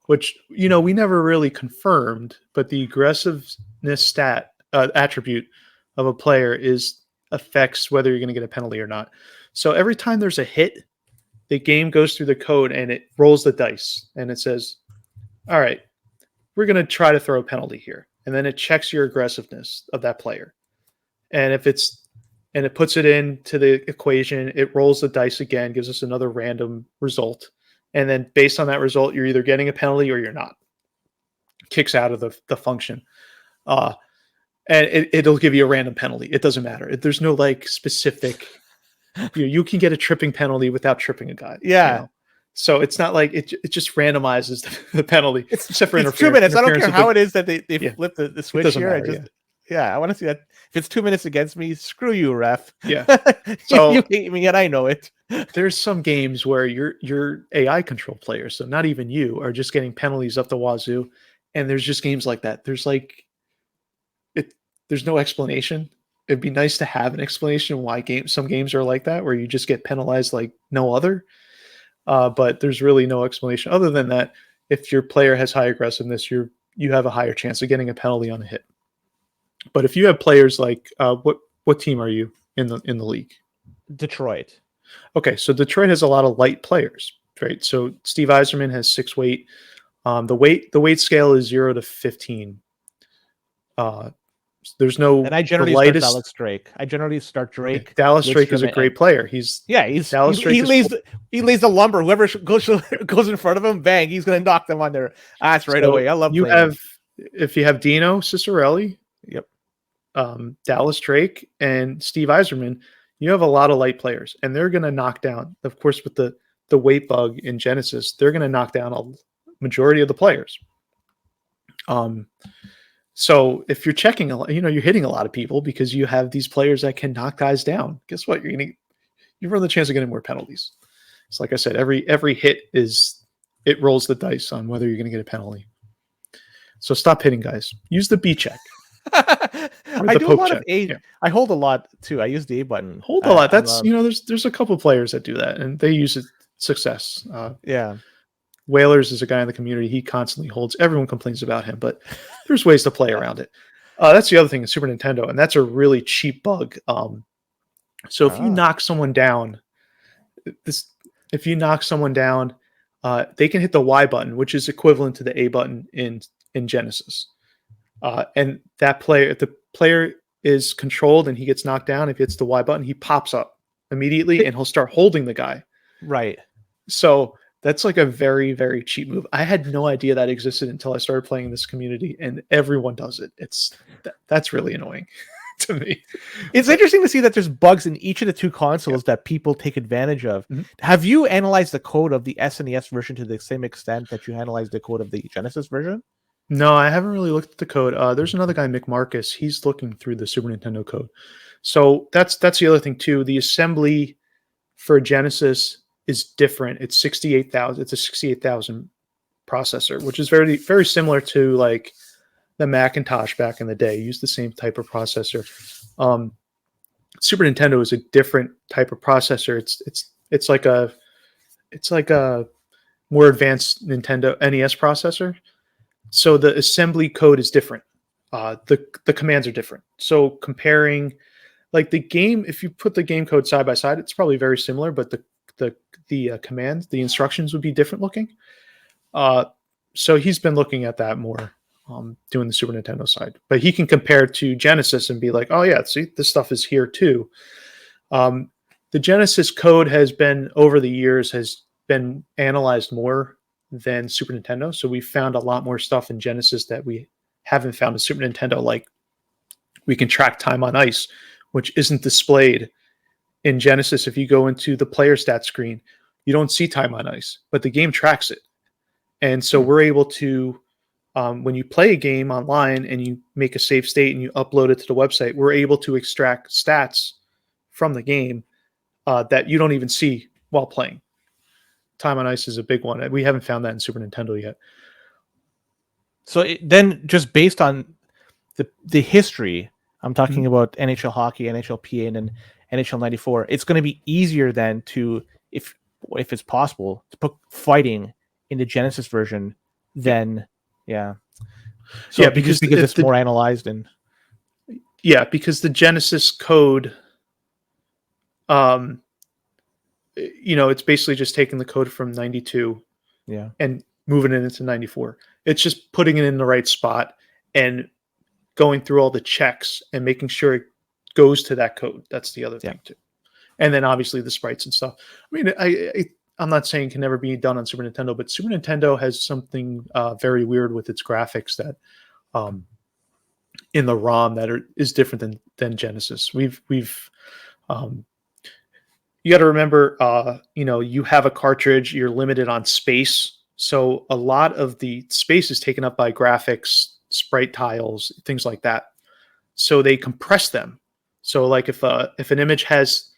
which we never really confirmed, but the aggressiveness stat attribute of a player affects whether you're going to get a penalty or not. So every time there's a hit, the game goes through the code and it rolls the dice and it says, all right, we're going to try to throw a penalty here. And then it checks your aggressiveness of that player. And it puts it into the equation, it rolls the dice again, gives us another random result. And then based on that result, you're either getting a penalty or you're not. Kicks out of the function. And it'll give you a random penalty. It doesn't matter. There's no like specific. You can get a tripping penalty without tripping a guy. Yeah. So it's not like it just randomizes the penalty. Except for it's 2 minutes. I don't care how it is that they flip the switch here. Matter, I want to see that. If it's 2 minutes against me, screw you, ref. Yeah. So you hate me and I know it. There's some games where your AI control players, so not even you, are just getting penalties up the wazoo. And there's just games like that. There's no explanation. It'd be nice to have an explanation why some games are like that, where you just get penalized like no other. But there's really no explanation other than that. If your player has high aggressiveness, you have a higher chance of getting a penalty on a hit. But if you have players like what team are you in the league? Detroit. Okay, so Detroit has a lot of light players, right? So Steve Yzerman has 6 weight. The weight scale is 0 to 15. There's no. And I generally start Dallas Drake. Okay. Dallas Drake is a great player. He lays the lumber. Whoever goes in front of him, bang, he's going to knock them on their ass right away. I love. If you have Dino Ciccarelli, yep, Dallas Drake, and Steve Yzerman, you have a lot of light players, and they're going to knock down. Of course, with the weight bug in Genesis, they're going to knock down a majority of the players. So if you're checking a lot, you're hitting a lot of people because you have these players that can knock guys down. Guess what? You run the chance of getting more penalties. So like I said, every hit it rolls the dice on whether you're going to get a penalty. So stop hitting guys. Use the B check. I do a lot of A. Yeah. I hold a lot too. I use the A button. Hold a lot. That's there's a couple players that do that and they use it success. Yeah. Whalers is a guy in the community. He constantly holds. Everyone complains about him, but there's ways to play around it. That's the other thing in Super Nintendo, and that's a really cheap bug. So if you knock someone down, they can hit the Y button, which is equivalent to the A button in Genesis. And if the player is controlled and he gets knocked down, if it's the Y button, he pops up immediately and he'll start holding the guy. Right. So that's like a very, very cheap move. I had no idea that existed until I started playing in this community, and everyone does it. That's really annoying to me. It's interesting to see that there's bugs in each of the two consoles that people take advantage of. Mm-hmm. Have you analyzed the code of the SNES version to the same extent that you analyzed the code of the Genesis version? No, I haven't really looked at the code. There's another guy, Mick Marcus. He's looking through the Super Nintendo code. So that's the other thing too. The assembly for Genesis is different. It's 68,000. It's a 68,000 processor, which is very, very similar to like the Macintosh back in the day. Used the same type of processor. Super Nintendo is a different type of processor. It's like a more advanced Nintendo NES processor. So the assembly code is different. The commands are different. So comparing like the game, if you put the game code side by side, it's probably very similar, but the commands, the instructions would be different looking. So he's been looking at that more, doing the Super Nintendo side. But he can compare to Genesis and be like, oh yeah, see, this stuff is here too. The Genesis code has been over the years has been analyzed more than Super Nintendo. So we found a lot more stuff in Genesis that we haven't found in Super Nintendo. Like we can track time on ice, which isn't displayed in Genesis. If you go into the player stat screen, you don't see time on ice, but the game tracks it. And so we're able to, when you play a game online and you make a save state and you upload it to the website, we're able to extract stats from the game that you don't even see while playing. Time on ice is a big one. We haven't found that in Super Nintendo yet. So then, just based on the history, I'm talking about NHL hockey, NHL PA, and then NHL 94. It's going to be easier then to, if it's possible, to put fighting in the Genesis version than So yeah, because it's more analyzed and because the Genesis code, it's basically just taking the code from 92 and moving it into 94. It's just putting it in the right spot and going through all the checks and making sure it goes to that code. That's the other thing too. And then obviously the sprites and stuff. I mean, I'm not saying it can never be done on Super Nintendo, but Super Nintendo has something very weird with its graphics that in the ROM that is different than Genesis. We've you got to remember, you have a cartridge, you're limited on space. So a lot of the space is taken up by graphics, sprite tiles, things like that. So they compress them. So like if an image has,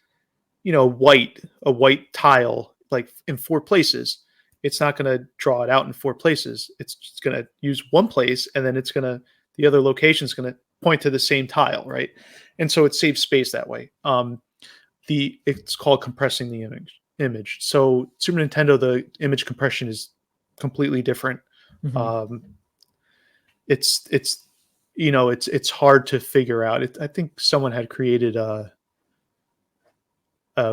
a white tile, like in 4 places, it's not going to draw it out in 4 places. It's just going to use one place, and then the other location is going to point to the same tile, right? And so it saves space that way. It's called compressing the image. So Super Nintendo, the image compression is completely different. It's hard to figure out. I think someone had created a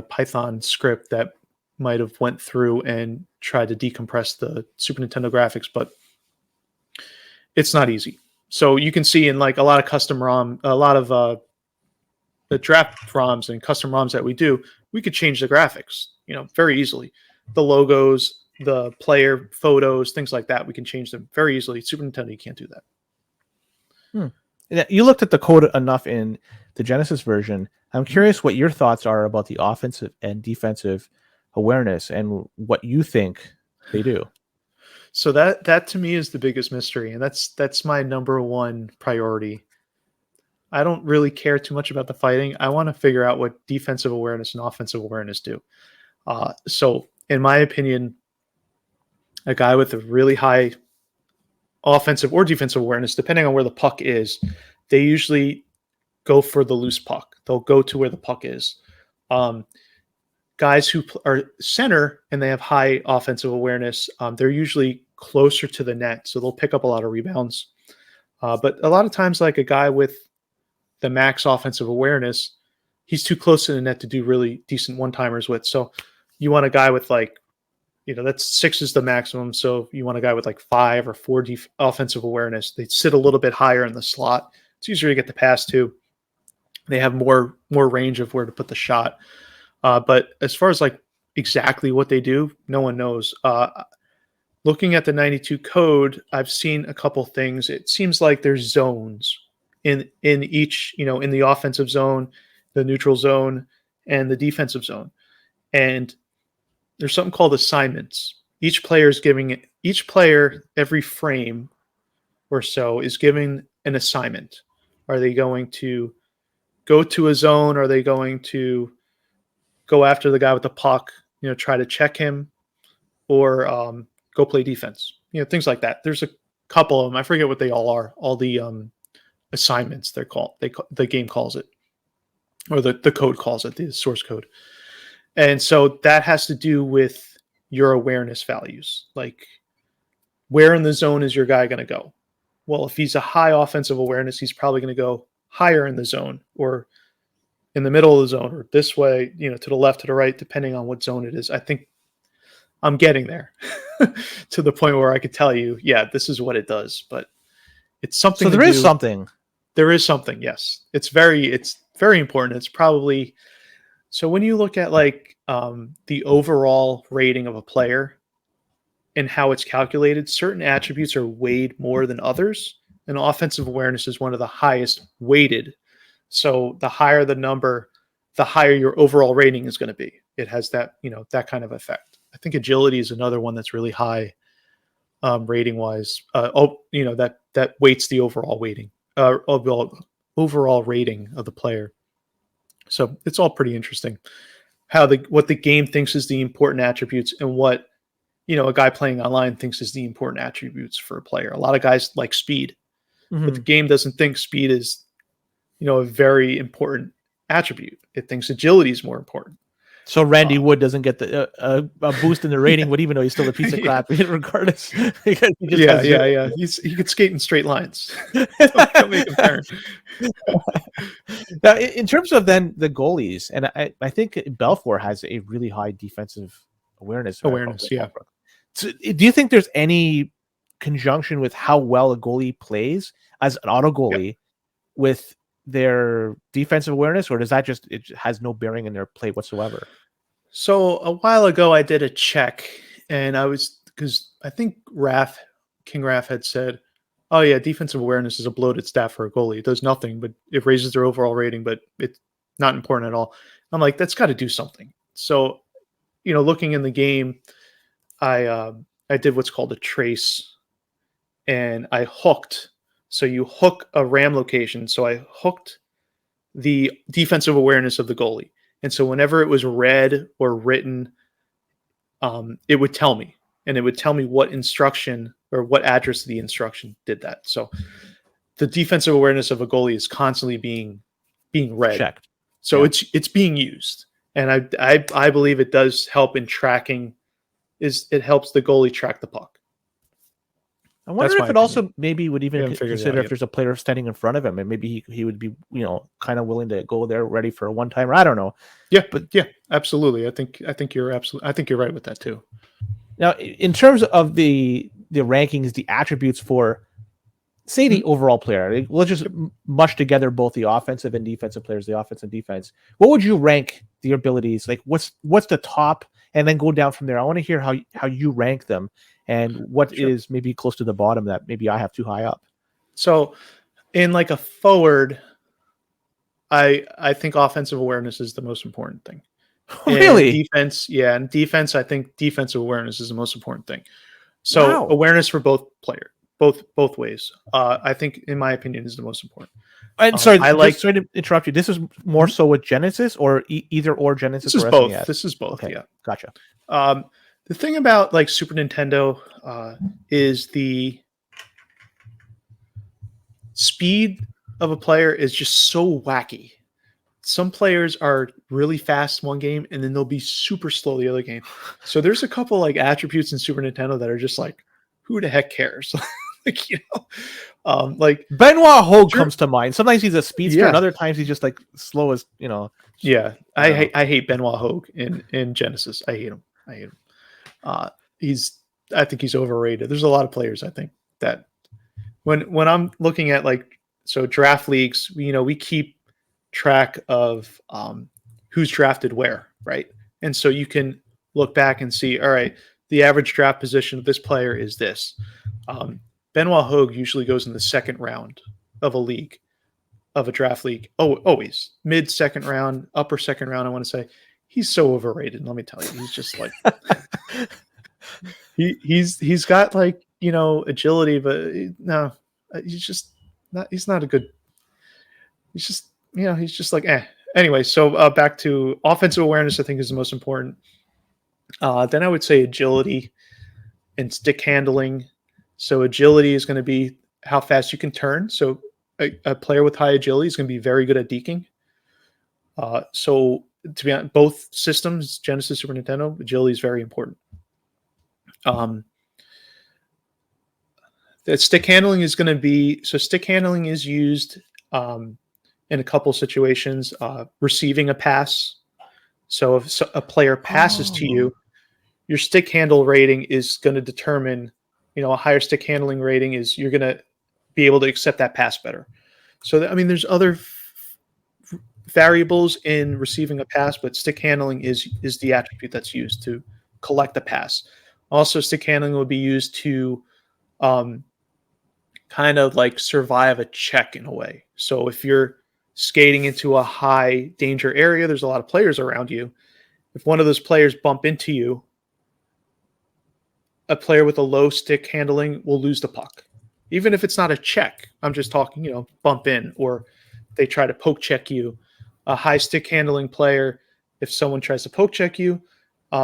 Python script that might have went through and tried to decompress the Super Nintendo graphics, but it's not easy. So you can see in like a lot of custom ROM, a lot of the draft ROMs and custom ROMs that we do, we could change the graphics, very easily. The logos, the player photos, things like that, we can change them very easily. Super Nintendo, you can't do that. You looked at the code enough in the Genesis version. I'm curious what your thoughts are about the offensive and defensive awareness and what you think they do. So that to me is the biggest mystery, and that's my number one priority. I don't really care too much about the fighting. I want to figure out what defensive awareness and offensive awareness do. So in my opinion, a guy with a really high offensive or defensive awareness, depending on where the puck is, they usually go for the loose puck. They'll go to where the puck is. Guys who are center and they have high offensive awareness, they're usually closer to the net, so they'll pick up a lot of rebounds. But a lot of times, like a guy with the max offensive awareness, he's too close to the net to do really decent one-timers with. So you want a guy with that's 6 is the maximum. So you want a guy with like 5 or 4 offensive awareness. They sit a little bit higher in the slot. It's easier to get the pass to. They have more range of where to put the shot. But as far as like exactly what they do, no one knows. Looking at the 92 code, I've seen a couple things. It seems like there's zones in each, in the offensive zone, the neutral zone, and the defensive zone. And there's something called assignments. Each player every frame or so is giving an assignment. Are they going to go to a zone? Are they going to go after the guy with the puck, try to check him, or go play defense, things like that. There's a couple of them. I forget what they all are. All the assignments they're called. The game calls it. or the code calls it, the source code. And so that has to do with your awareness values. Like, where in the zone is your guy going to go? Well, if he's a high offensive awareness, he's probably going to go higher in the zone, or in the middle of the zone, or this way, to the left, to the right, depending on what zone it is. I think I'm getting there to the point where I could tell you, yeah, this is what it does, but it's something. So there is something. There is something. Yes. It's very important. It's probably, so when you look at like the overall rating of a player and how it's calculated, certain attributes are weighed more than others, and offensive awareness is one of the highest weighted. So the higher the number, the higher your overall rating is going to be. It has that, that kind of effect. I think agility is another one that's really high rating wise. That weights the overall weighting, overall rating of the player. So it's all pretty interesting what the game thinks is the important attributes, and what, a guy playing online thinks is the important attributes for a player. A lot of guys like speed, but the game doesn't think speed is, a very important attribute. It thinks agility is more important. So Randy Wood doesn't get a boost in the rating, but even though he's still a piece of crap, regardless. He could skate in straight lines. Don't make him turn. Now, in terms of then the goalies, and I think Belfour has a really high defensive awareness. Yeah. So, do you think there's any conjunction with how well a goalie plays as an auto goalie with their defensive awareness, or does that it has no bearing in their play whatsoever? So a while ago I did a check, and because I think King Raph had said, oh yeah, defensive awareness is a bloated stat for a goalie. It does nothing, but it raises their overall rating, but it's not important at all. I'm like, that's got to do something. So, looking in the game, I did what's called a trace, and I hooked. So you hook a RAM location. So I hooked the defensive awareness of the goalie. And so whenever it was read or written, it would tell me. And it would tell me what instruction or what address of the instruction did that. So the defensive awareness of a goalie is constantly being read. Checked. So it's being used. And I believe it does help in tracking. It helps the goalie track the puck. I wonder if it also maybe would even consider if there's a player standing in front of him, and maybe he would be, kind of willing to go there ready for a one-timer. I don't know. Yeah, but yeah, absolutely. I think you're right with that too. Now, in terms of the rankings, the attributes for, say, the overall player, let's just mush together both the offensive and defensive players, the offense and defense. What would you rank the abilities? Like, what's the top, and then go down from there. I want to hear how you rank them, and what is maybe close to the bottom that maybe I have too high up. So in like a forward, I think offensive awareness is the most important thing. Really? And defense, I think defensive awareness is the most important thing. So awareness for both ways, I think, in my opinion, is the most important. And sorry to interrupt you. This is more so with Genesis, or either or Genesis. This is or both. SNES? This is both. Okay. Yeah, gotcha. The thing about like Super Nintendo is the speed of a player is just so wacky. Some players are really fast one game, and then they'll be super slow the other game. So there's a couple like attributes in Super Nintendo that are just like, who the heck cares? Like, like Benoit Hogue comes to mind. Sometimes he's a speedster, and other times he's just like slow as, Yeah, I hate Benoit Hogue in Genesis. I hate him. I think he's overrated. There's a lot of players, I think, that when I'm looking at like, so draft leagues, we keep track of who's drafted where, right? And so you can look back and see, all right, the average draft position of this player is this. Benoit Hogue usually goes in the second round of a draft league. Oh, always mid second round, upper second round. I want to say he's so overrated. Let me tell you, he's just like he's got like, agility, but no, he's not a good. He's just, he's just like Anyway, so back to offensive awareness, I think is the most important. Then I would say agility and stick handling. So agility is going to be how fast you can turn. So a player with high agility is going to be very good at deking. So to be honest, both systems, Genesis, Super Nintendo, agility is very important. The stick handling is going to be, so stick handling is used in a couple situations. Receiving a pass. So if a player passes to you, your stick handle rating is going to determine, a higher stick handling rating is you're going to be able to accept that pass better. So, I mean, there's other variables in receiving a pass, but stick handling is the attribute that's used to collect the pass. Also, stick handling will be used to kind of like survive a check in a way. So if you're skating into a high danger area, there's a lot of players around you. If one of those players bump into you, a player with a low stick handling will lose the puck. Even if it's not a check, I'm just talking, bump in, or they try to poke check you. A high stick handling player, if someone tries to poke check you,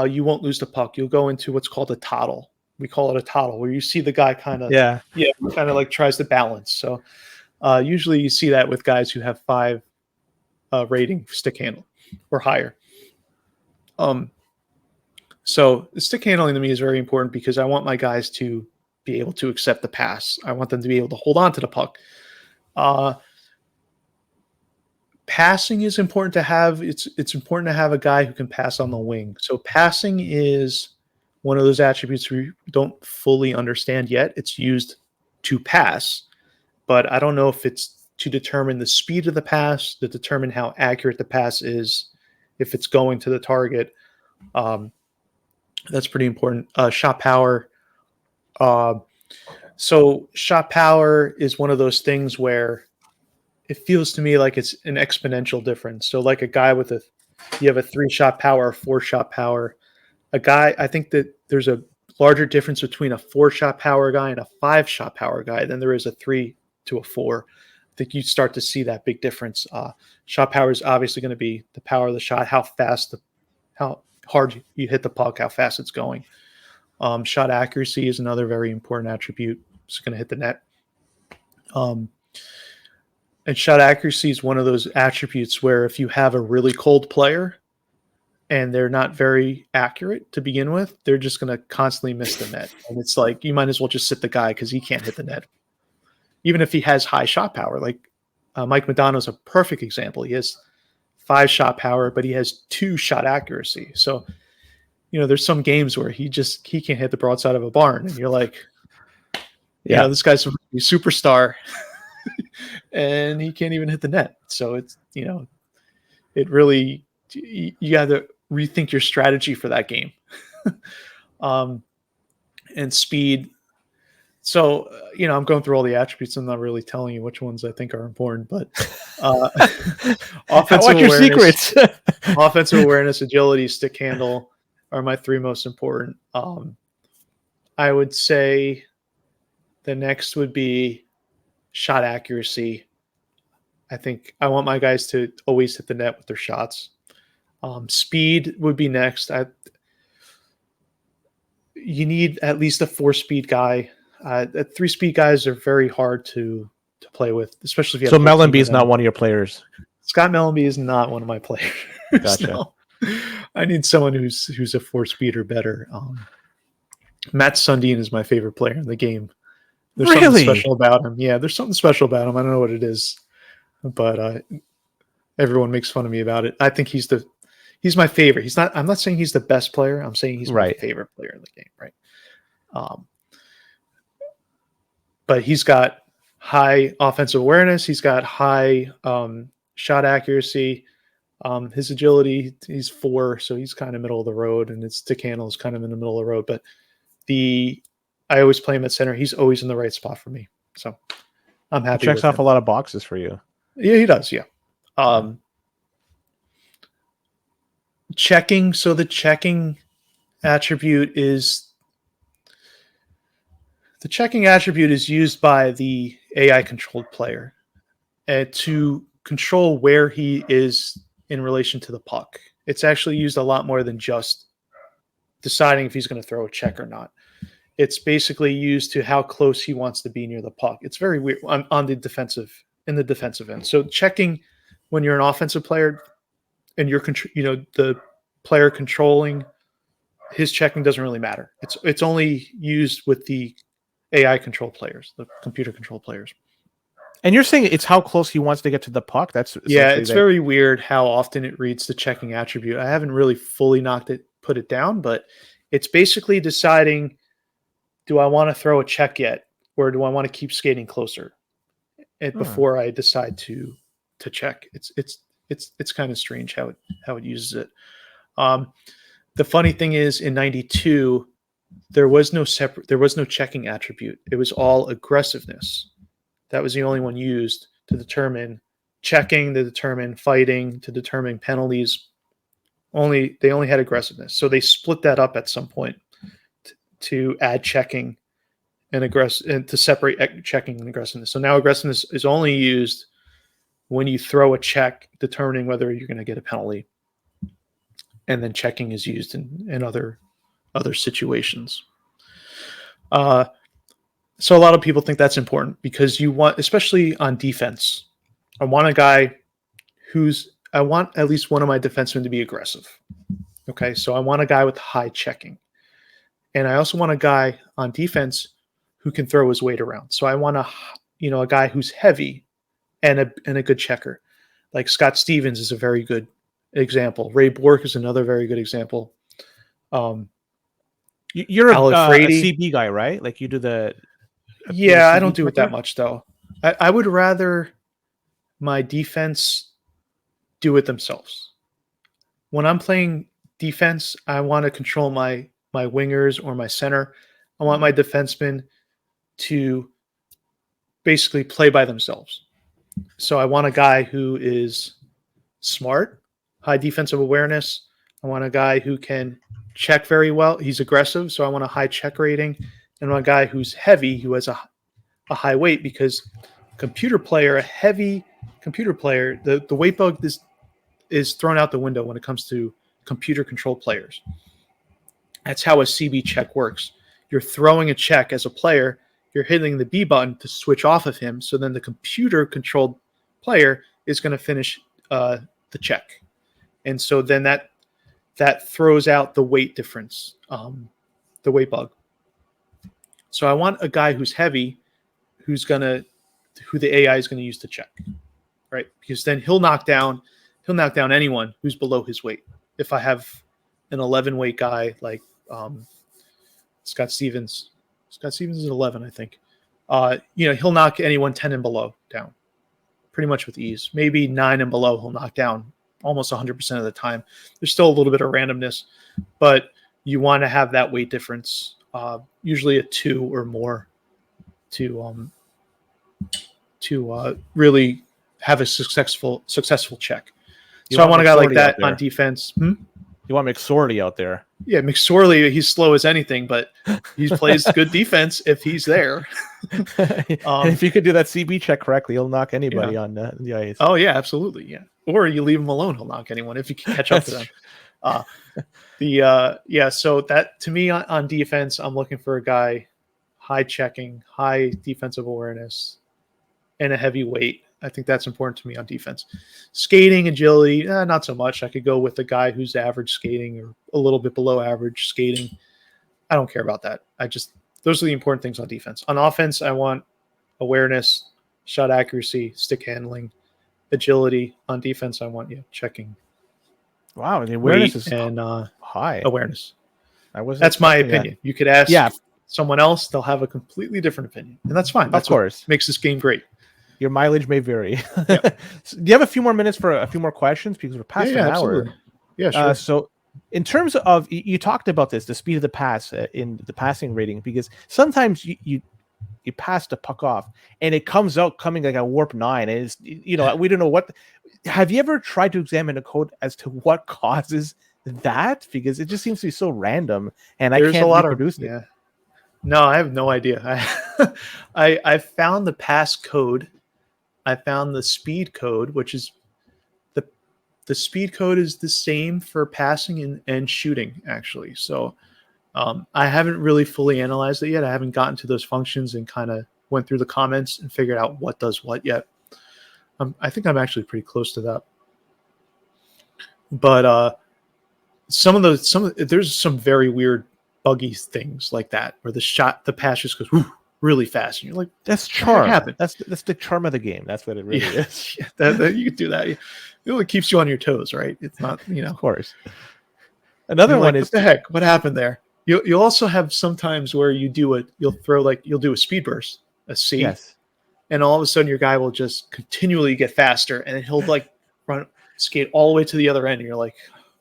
you won't lose the puck. You'll go into what's called a toddle. We call it a toddle, where you see the guy kind of like tries to balance. So usually you see that with guys who have 5 rating stick handle or higher. So the stick handling to me is very important because I want my guys to be able to accept the pass. I want them to be able to hold on to the puck. Passing is important to have. It's important to have a guy who can pass on the wing. So passing is one of those attributes we don't fully understand yet. It's used to pass, but I don't know if it's to determine the speed of the pass, to determine how accurate the pass is, if it's going to the target. That's pretty important. Shot power. So shot power is one of those things where it feels to me like it's an exponential difference. So like a guy with you have a 3-shot power, a 4-shot power. I think that there's a larger difference between a 4-shot power guy and a 5-shot power guy than there is a 3 to a 4. I think you start to see that big difference. Shot power is obviously going to be the power of the shot, how hard you hit the puck, how fast it's going. Shot accuracy is another very important attribute. It's going to hit the net. And shot accuracy is one of those attributes where if you have a really cold player and they're not very accurate to begin with, they're just going to constantly miss the net. And it's like, you might as well just sit the guy because he can't hit the net. Even if he has high shot power, like Mike Madonna's a perfect example. He has 5 shot power, but he has 2 shot accuracy. So, there's some games where he can't hit the broadside of a barn. And you're like, this guy's a superstar and he can't even hit the net. So it's, it really, you got to rethink your strategy for that game. And speed. So, I'm going through all the attributes. I'm not really telling you which ones I think are important, but offensive awareness, your secrets. Offensive awareness, agility, stick handle are my 3 most important. I would say the next would be shot accuracy. I think I want my guys to always hit the net with their shots. Speed would be next. You need at least a 4-speed guy. 3-speed guys are very hard to play with, especially if you have. So Mellenby is not one of your players. Scott Mellenby is not one of my players. Gotcha. No. I need someone who's a 4-speed or better. Matt Sundin is my favorite player in the game. There's something special about him. Yeah, there's something special about him. I don't know what it is, but everyone makes fun of me about it. I think he's my favorite. I'm not saying he's the best player. I'm saying he's my favorite player in the game. Right. But he's got high offensive awareness. He's got high shot accuracy. His agility, he's 4, so he's kind of middle of the road, and his stick handle is kind of in the middle of the road. But I always play him at center. He's always in the right spot for me. So I'm happy. He checks off a lot of boxes for you. Yeah, he does. Yeah. Checking. So the checking attribute is used by the AI controlled player to control where he is in relation to the puck. It's actually used a lot more than just deciding if he's going to throw a check or not. It's basically used to how close he wants to be near the puck. It's very weird in the defensive end. So checking when you're an offensive player you're the player controlling his checking doesn't really matter. It's only used with the AI control players, the computer control players. And you're saying it's how close he wants to get to the puck? That's it's very weird how often it reads the checking attribute. I haven't really fully put it down, but it's basically deciding, do I want to throw a check yet, or do I want to keep skating closer before I decide to check? It's kind of strange how it uses it. The funny thing is, in '92, there was no checking attribute. It was all aggressiveness. That was the only one used to determine checking, to determine fighting, to determine penalties. They only had aggressiveness. So they split that up at some point to add checking and to separate checking and aggressiveness. So now aggressiveness is only used when you throw a check, determining whether you're going to get a penalty. And then checking is used in other situations. So a lot of people think that's important because you want, especially on defense, I want at least one of my defensemen to be aggressive. Okay, so I want a guy with high checking. And I also want a guy on defense who can throw his weight around. So I want a guy who's heavy and a good checker. Like Scott Stevens is a very good example. Ray Bork is another very good example. You're a CB guy, right? Like you do the... Yeah, I don't do it that much, though. I would rather my defense do it themselves. When I'm playing defense, I want to control my wingers or my center. I want my defensemen to basically play by themselves. So I want a guy who is smart, high defensive awareness. I want a guy who can check very well. He's aggressive, so I want a high check rating. And I want a guy who's heavy, who has a high weight, because a heavy computer player, the weight bug is thrown out the window when it comes to computer control players. That's how a CB check works. You're throwing a check as a player, you're hitting the B button to switch off of him, so then the computer controlled player is going to finish the check. And so then that throws out the weight difference, the weight bug. So I want a guy who's heavy, who the AI is going to use to check, right? Because then he'll knock down anyone who's below his weight. If I have an 11 weight guy like Scott Stevens is 11, I think. He'll knock anyone 10 and below down, pretty much with ease. Maybe 9 and below he'll knock down almost 100% of the time. There's still a little bit of randomness, but you want to have that weight difference. Usually a 2 or more to really have a successful check. So I want a guy like that on defense. You want McSorley out there? Yeah, McSorley, he's slow as anything, but he plays good defense if he's there. And if you could do that CB check correctly, he'll knock anybody on the ice. Oh yeah, absolutely, yeah. Or you leave him alone, he'll knock anyone if you can catch up to them. So that, to me, on defense, I'm looking for a guy high checking, high defensive awareness, and a heavy weight. I think that's important to me on defense. Skating, agility, not so much. I could go with a guy who's average skating or a little bit below average skating. I don't care about that. Those are the important things on defense. On offense, I want awareness, shot accuracy, stick handling, agility. On defense, I want checking. Wow, the awareness is high. Awareness. That's my opinion. You could ask someone else; they'll have a completely different opinion, and that's fine. That's of course what makes this game great. Your mileage may vary. So do you have a few more minutes for a few more questions, because we're past an hour? Absolutely. Yeah, sure. So, in terms of, you talked about the speed of the pass in the passing rating, because sometimes you pass the puck off and it comes out coming like a warp 9, and it's, we don't know what. Have you ever tried to examine a code as to what causes that? Because it just seems to be so random, and I can't reproduce it. Yeah. No, I have no idea. I found the pass code. I found the speed code, which is the speed code is the same for passing and shooting, actually. So I haven't really fully analyzed it yet. I haven't gotten to those functions and kind of went through the comments and figured out what does what yet. I think I'm actually pretty close to that. But there's some very weird buggy things like that where the pass just goes really fast, and you're like, that's charm. Happened? That's the charm of the game. That's what it really is. Yeah, that you can do that. It really keeps you on your toes, right? It's not, Of course. Another one is what the heck? What happened there? You'll also have sometimes where you'll do a speed burst, a C, yes, and all of a sudden your guy will just continually get faster, and then he'll like skate all the way to the other end, and you're like,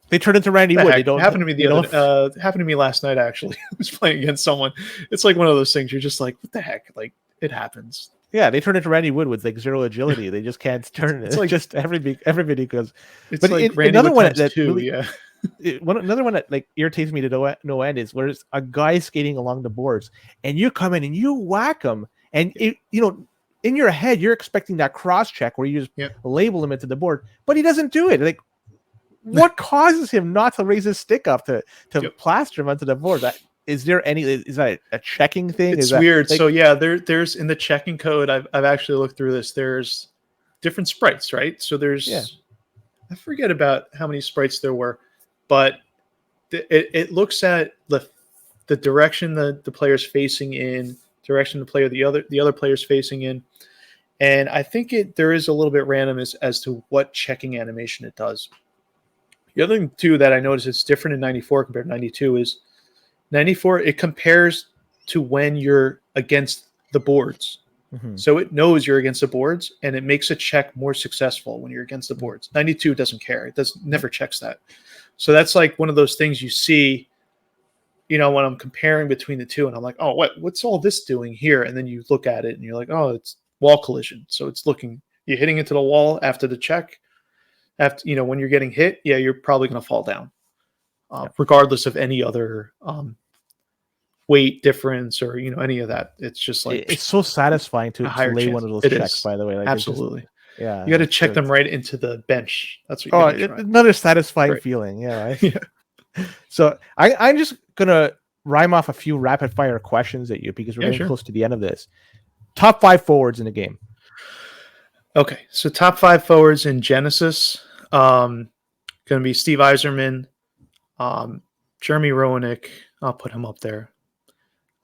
they turn into Randy Wood. They don't. It happened to me happened to me last night, actually. I was playing against someone. It's like one of those things you're just like, what the heck? Like, it happens. Yeah, they turn into Randy Wood with like zero agility. They just can't turn it. It's like just everybody goes. It's but like Randy another Wood one that two, really, yeah. Another one that like irritates me to no end is where it's a guy skating along the boards and you come in and you whack him, and in your head you're expecting that cross check where you just label him into the board, but he doesn't do it. Like, what causes him not to raise his stick up to plaster him onto the board? Is that a checking thing? It's weird. So yeah, there's in the checking code. I've actually looked through this. There's different sprites, right? So there's I forget about how many sprites there were, but it looks at the direction the player's facing in, direction the other player's facing in, and I think there is a little bit random as to what checking animation it does. The other thing too that I noticed it's different in 94 compared to 92 is 94 it compares to when you're against the boards. Mm-hmm. So it knows you're against the boards and it makes a check more successful when you're against the boards. 92 doesn't care. It never checks that. So that's like one of those things you see, when I'm comparing between the two and I'm like, oh, what's all this doing here? And then you look at it and you're like, oh, it's wall collision. So it's you're hitting into the wall after the check. After, when you're getting hit, you're probably going to fall down, regardless of any other weight difference or any of that. It's just like it's so satisfying to lay one of those checks. By the way, like, absolutely, you got to check them right into the bench. That's what. Another satisfying feeling. Yeah. So I'm just gonna rhyme off a few rapid fire questions at you because we're getting close to the end of this. Top 5 forwards in the game. Okay, so top 5 forwards in Genesis. Going to be Steve Yzerman, Jeremy Roenick. I'll put him up there.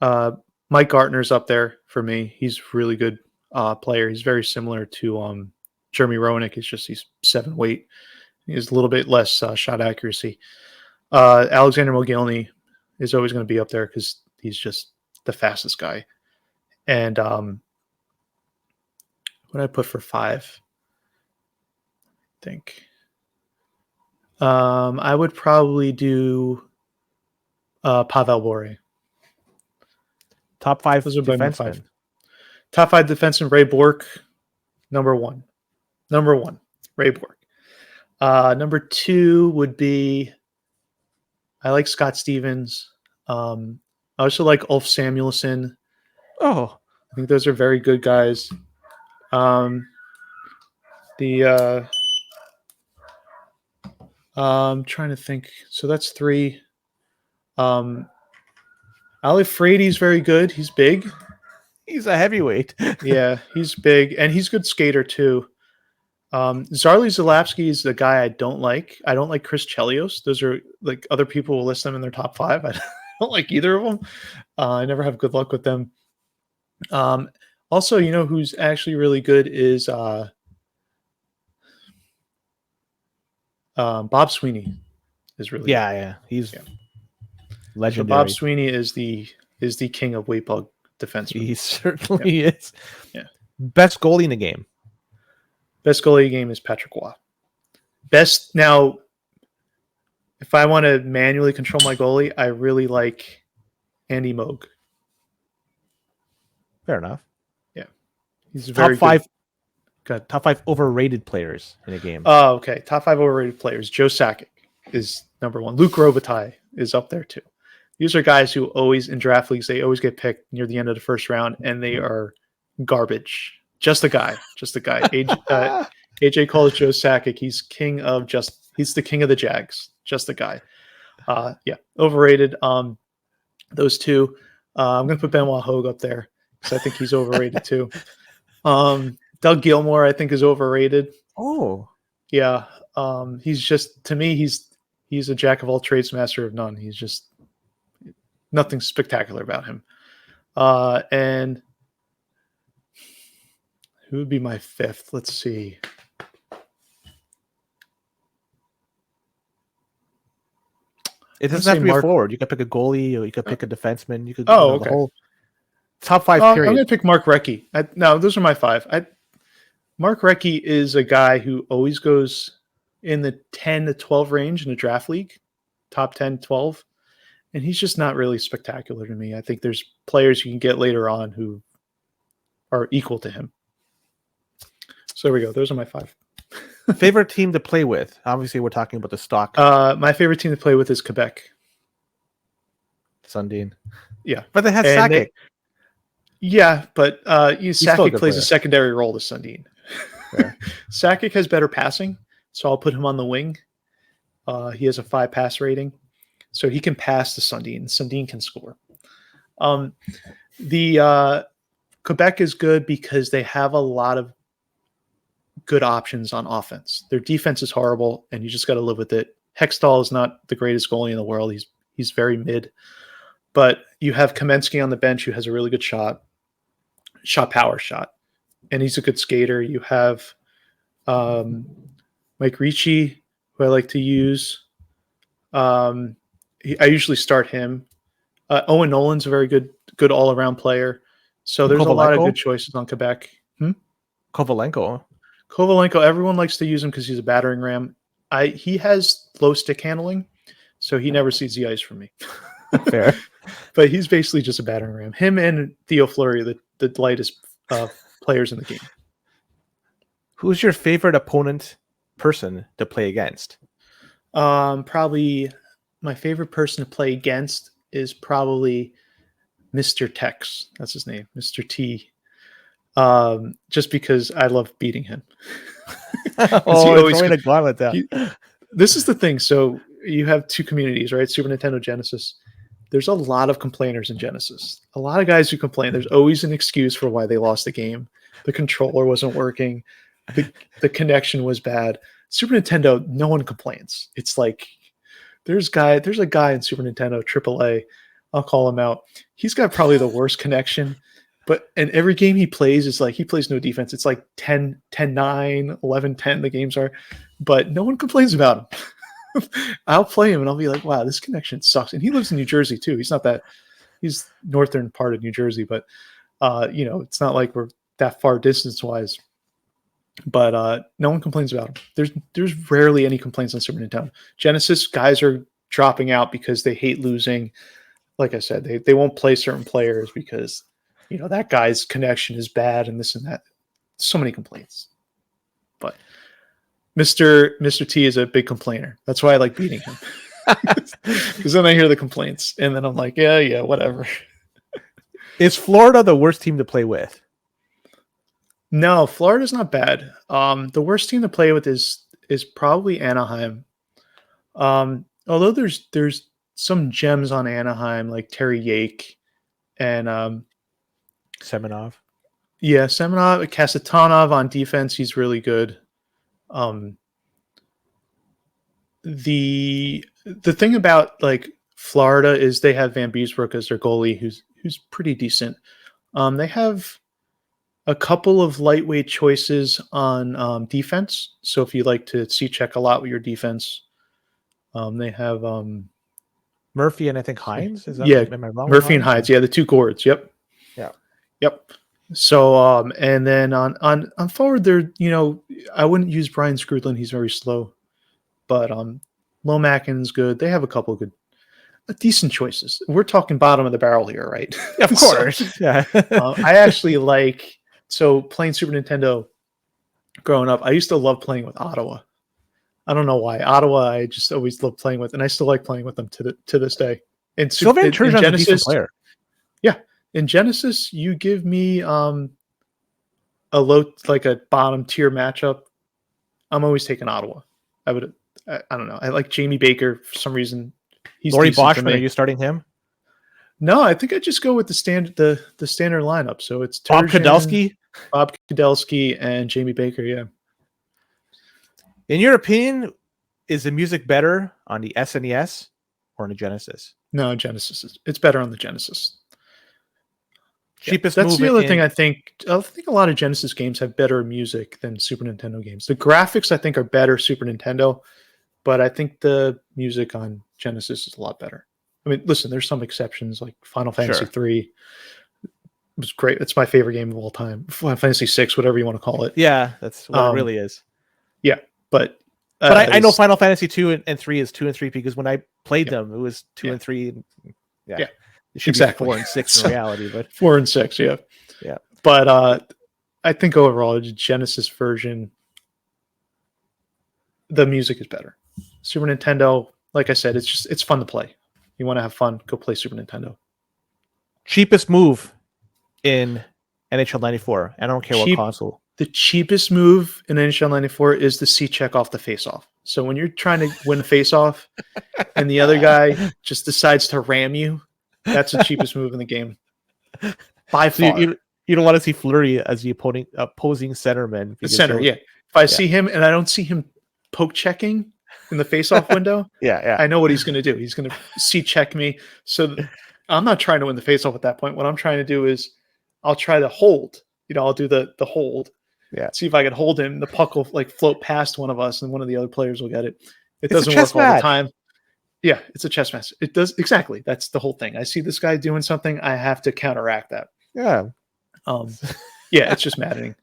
Mike Gartner's up there for me. He's a really good player. He's very similar to Jeremy Roenick. It's just he's 7 weight. He has a little bit less shot accuracy. Alexander Mogilny is always going to be up there because he's just the fastest guy. And what did I put for 5? I think I would probably do Pavel Bure. Top 5 defensemen. Top 5 defenseman, Ray Bourque, number 1. Ray Bourque. Number 2 would be, I like Scott Stevens. I also like Ulf Samuelsson. Oh, I think those are very good guys. I'm trying to think. So that's 3. Ali Frady's very good. He's big. He's a heavyweight. Yeah, he's big, and he's a good skater too. Zarly Zalapsky is the guy I don't like. I don't like Chris Chelios. Those are like other people will list them in their top 5. I don't like either of them. I never have good luck with them. Also, who's actually really good is Bob Sweeney is really good. He's legendary. So Bob Sweeney is the king of weight bug defenseman. He certainly is. Yeah. Best goalie in the game. Best goalie in the game is Patrick Roy. Best now. If I want to manually control my goalie, I really like Andy Moog. Fair enough. Yeah, he's very good. Top 5 overrated players in a game. Oh, okay. Top 5 overrated players. Joe Sakic is number 1. Luke Robitaille is up there too. These are guys who always in draft leagues, they always get picked near the end of the first round, and they are garbage. Just a guy. AJ calls Joe Sakic. He's the king of the Jags. Just a guy. Overrated. Those 2. I'm going to put Benoit Hogue up there because I think he's overrated too. Doug Gilmour, I think, is overrated. Oh, Yeah. He's just, to me, he's a jack of all trades, master of none. He's just nothing spectacular about him. And who would be my fifth? Let's see. It doesn't have to be a forward. You could pick a goalie, or you could pick a defenseman. You could okay. the whole top five period. I'm going to pick Mark Recchi. No, those are my five. Mark Recchi is a guy who always goes in the 10 to 12 range in a draft league, top 10, 12. And he's just not really spectacular to me. I think there's players you can get later on who are equal to him. So there we go. Those are my five. Favorite team to play with? Obviously, we're talking about the stock. My favorite team to play with is Quebec. Sundin. Yeah. But they had Sakic. Yeah, but Sakic plays a secondary role to Sundin. Sakic has better passing, so I'll put him on the wing. He has a 5 pass rating, so he can pass to Sundin. Sundin can score. The Quebec is good because they have a lot of good options on offense. Their defense is horrible, and you just got to live with it. Hextall is not the greatest goalie in the world. He's very mid, but you have Kamensky on the bench who has a really good power shot, and he's a good skater. You have Mike Ricci, who I like to use. I usually start him. Owen Nolan's a very good all-around player. So there's a lot of good choices on Quebec. Kovalenko, everyone likes to use him because he's a battering ram. He has low stick handling, so he never sees the ice from me. Fair. But he's basically just a battering ram. Him and Theo Fleury, the lightest players in the game. Who's your favorite opponent person to play against? Probably my favorite person to play against is probably Mr. Tex. That's his name, Mr. T. Just because I love beating him. Throwing a gauntlet down. This is the thing. So you have 2 communities, right? Super Nintendo, Genesis. There's a lot of complainers in Genesis. A lot of guys who complain. There's always an excuse for why they lost the game. The controller wasn't working. The connection was bad. Super Nintendo, no one complains. It's like there's a guy in Super Nintendo AAA. I'll call him out. He's got probably the worst connection. And every game he plays is like he plays no defense. It's like 10-9, 11-10 the games are. But no one complains about him. I'll play him and I'll be like, wow, this connection sucks. And he lives in New Jersey too. He's northern part of New Jersey, but it's not like we're that far distance-wise. But no one complains about him. There's rarely any complaints on Super Nintendo. Genesis guys are dropping out because they hate losing. Like I said, they won't play certain players because that guy's connection is bad and this and that. So many complaints. But Mr. T is a big complainer. That's why I like beating him. Because then I hear the complaints and then I'm like, yeah, whatever. Is Florida the worst team to play with? No, Florida's not bad. The worst team to play with is probably Anaheim. Although there's some gems on Anaheim like Terry Yake and Semenov. Yeah, Semenov, Kasatonov on defense, he's really good. The thing about like Florida is they have Van Beesbrook as their goalie, who's pretty decent. They have a couple of lightweight choices on defense. So if you like to check a lot with your defense, they have Murphy and I think Hines. Is that, am I wrong? Murphy and Hines. Yeah, the 2 Gords. Yep. Yeah. Yep. So and then on forward there, I wouldn't use Brian Scrudlin. He's very slow. But Lomakin's good. They have a couple of decent choices. We're talking bottom of the barrel here, right? Of course. So, yeah. I actually playing Super Nintendo growing up, I used to love playing with Ottawa. I don't know why. Ottawa, I just always loved playing with, and I still like playing with them to this day. And Sylvain Turgeon's a decent player. Yeah. In Genesis, you give me a bottom tier matchup, I'm always taking Ottawa. I don't know. I like Jamie Baker for some reason. He's Laurie Boschman, are you starting him? No, I think I just go with the standard lineup. So it's Bob Kudelski, and Jamie Baker. Yeah. In your opinion, is the music better on the SNES or on the Genesis? No, Genesis. It's better on the Genesis. Cheapest that's move the other thing I think. I think a lot of Genesis games have better music than Super Nintendo games. The graphics I think are better Super Nintendo, but I think the music on Genesis is a lot better. I mean, listen, there's some exceptions like Final Fantasy 3 was great. It's my favorite game of all time. Final Fantasy 6, whatever you want to call it. Yeah, that's what it really is. Yeah, but I know Final Fantasy 2 and 3 is 2 and 3 because when I played them, it was 2 and 3. Yeah. It should be 4 and 6 in reality, but 4 and 6, yeah. But I think overall, the Genesis version, the music is better. Super Nintendo, like I said, it's fun to play. You want to have fun, go play Super Nintendo. Cheapest move in NHL 94. I don't care what console. The cheapest move in NHL 94 is the C-check off the face-off. So when you're trying to win a face-off and the other guy just decides to ram you, that's the cheapest move in the game. By far. You don't want to see Fleury as the opposing centerman. Center, yeah. If I see him and I don't see him poke checking in the face-off window, I know what he's going to do. He's going to C-check me. So I'm not trying to win the face-off at that point. What I'm trying to do is I'll try to hold. I'll do the hold. Yeah. See if I can hold him. The puck will like float past one of us and one of the other players will get it. It doesn't work all the time. Yeah, it's a chess match. It does exactly. That's the whole thing. I see this guy doing something. I have to counteract that. Yeah. Yeah, it's just maddening.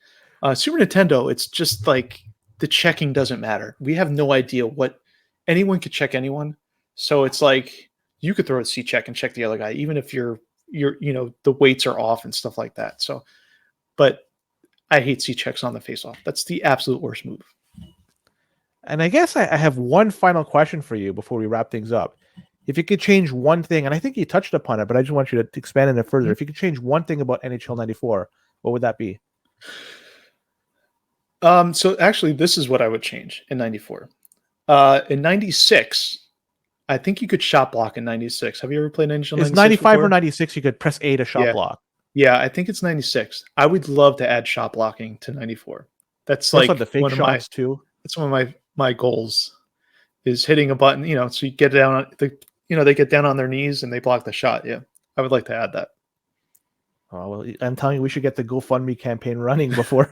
Super Nintendo, it's just like the checking doesn't matter. We have no idea what anyone could check anyone. So it's like you could throw a C check and check the other guy, even if you're the weights are off and stuff like that. So, but I hate C checks on the face off. That's the absolute worst move. And I guess I have one final question for you before we wrap things up. If you could change one thing, and I think you touched upon it, but I just want you to expand on it further. If you could change one thing about NHL 94, what would that be? So actually, this is what I would change in 94. In 96, I think you could shot block in 96. Have you ever played NHL 96? Is 95 before? Or 96? You could press A to shot block. Yeah, I think it's 96. I would love to add shot blocking to 94. That's like the fake shots too. That's one of my goals is hitting a button, so you get down on they get down on their knees and they block the shot. Yeah. I would like to add that. Oh, well, I'm telling you, we should get the GoFundMe campaign running before.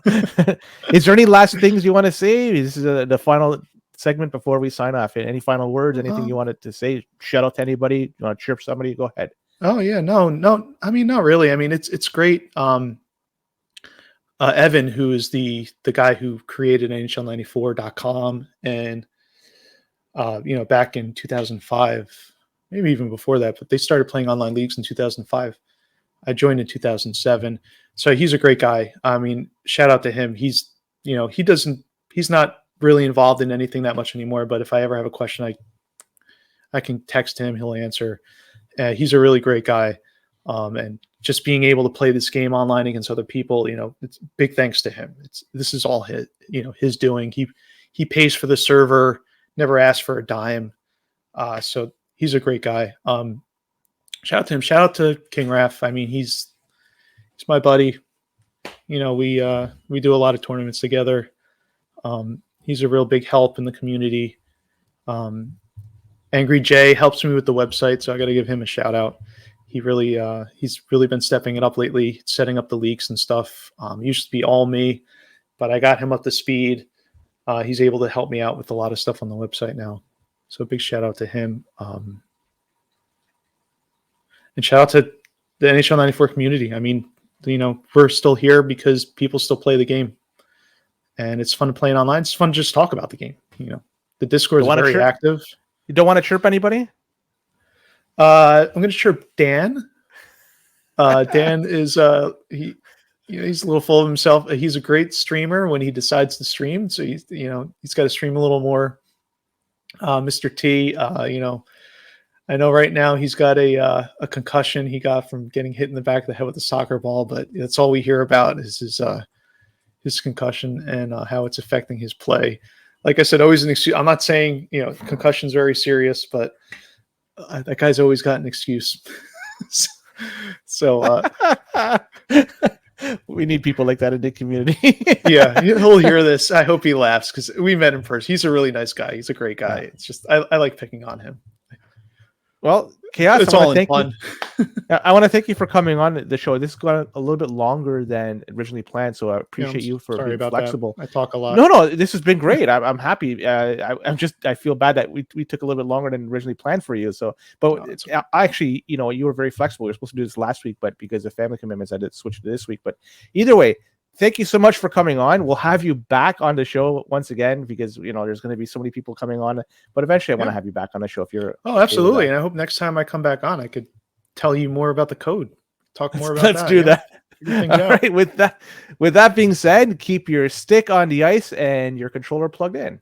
Is there any last things you want to say? This is the final segment before we sign off. Any final words? Anything you wanted to say? Shout out to anybody? You want to chirp somebody? Go ahead. Oh yeah, no. I mean, not really. I mean, it's great. Evan, who is the guy who created NHL94.com, and back in 2005, maybe even before that, but they started playing online leagues in 2005. I joined in 2007. So he's a great guy. I mean, shout out to him. He's not really involved in anything that much anymore, but if I ever have a question, I can text him, he'll answer. He's a really great guy. And just being able to play this game online against other people, it's big thanks to him. This is all his doing. He pays for the server, never asked for a dime. So he's a great guy. Shout out to him. Shout out to King Raph. I mean, he's my buddy. We do a lot of tournaments together. He's a real big help in the community. Angry Jay helps me with the website, so I got to give him a shout out. He's really been stepping it up lately, setting up the leaks and stuff. Used to be all me, but I got him up to speed. He's able to help me out with a lot of stuff on the website now. So a big shout out to him. And shout out to the NHL 94 community. I mean, we're still here because people still play the game. And it's fun to play it online. It's fun to just talk about the game. The Discord is very active. You don't want to chirp anybody? I'm going to chirp Dan. Dan is he's a little full of himself. He's a great streamer when he decides to stream. So he's got to stream a little more. Mr. T, I know right now he's got a concussion he got from getting hit in the back of the head with a soccer ball, but that's all we hear about is his concussion and how it's affecting his play. Like I said, always an excuse. I'm not saying concussion is very serious, but that guy's always got an excuse. So We need people like that in the community. Yeah, he'll hear this. I hope he laughs because we met in person. He's a really nice guy. He's a great guy. Yeah. It's just I like picking on him. Well, Chaos, It's all in fun. I want to thank you for coming on the show. This has gone a little bit longer than originally planned, so I appreciate you for being flexible. I talk a lot. No, this has been great. I'm happy. I feel bad that we took a little bit longer than originally planned for you. So, but no, I actually, you were very flexible. We were supposed to do this last week, but because of family commitments, I did switch to this week. But either way, thank you so much for coming on. We'll have you back on the show once again because there's going to be so many people coming on. But eventually, I want to have you back on the show if you're. Oh, absolutely! And I hope next time I come back on, I could tell you more about the code. Talk more about that. Let's do that. All right. With that being said, keep your stick on the ice and your controller plugged in.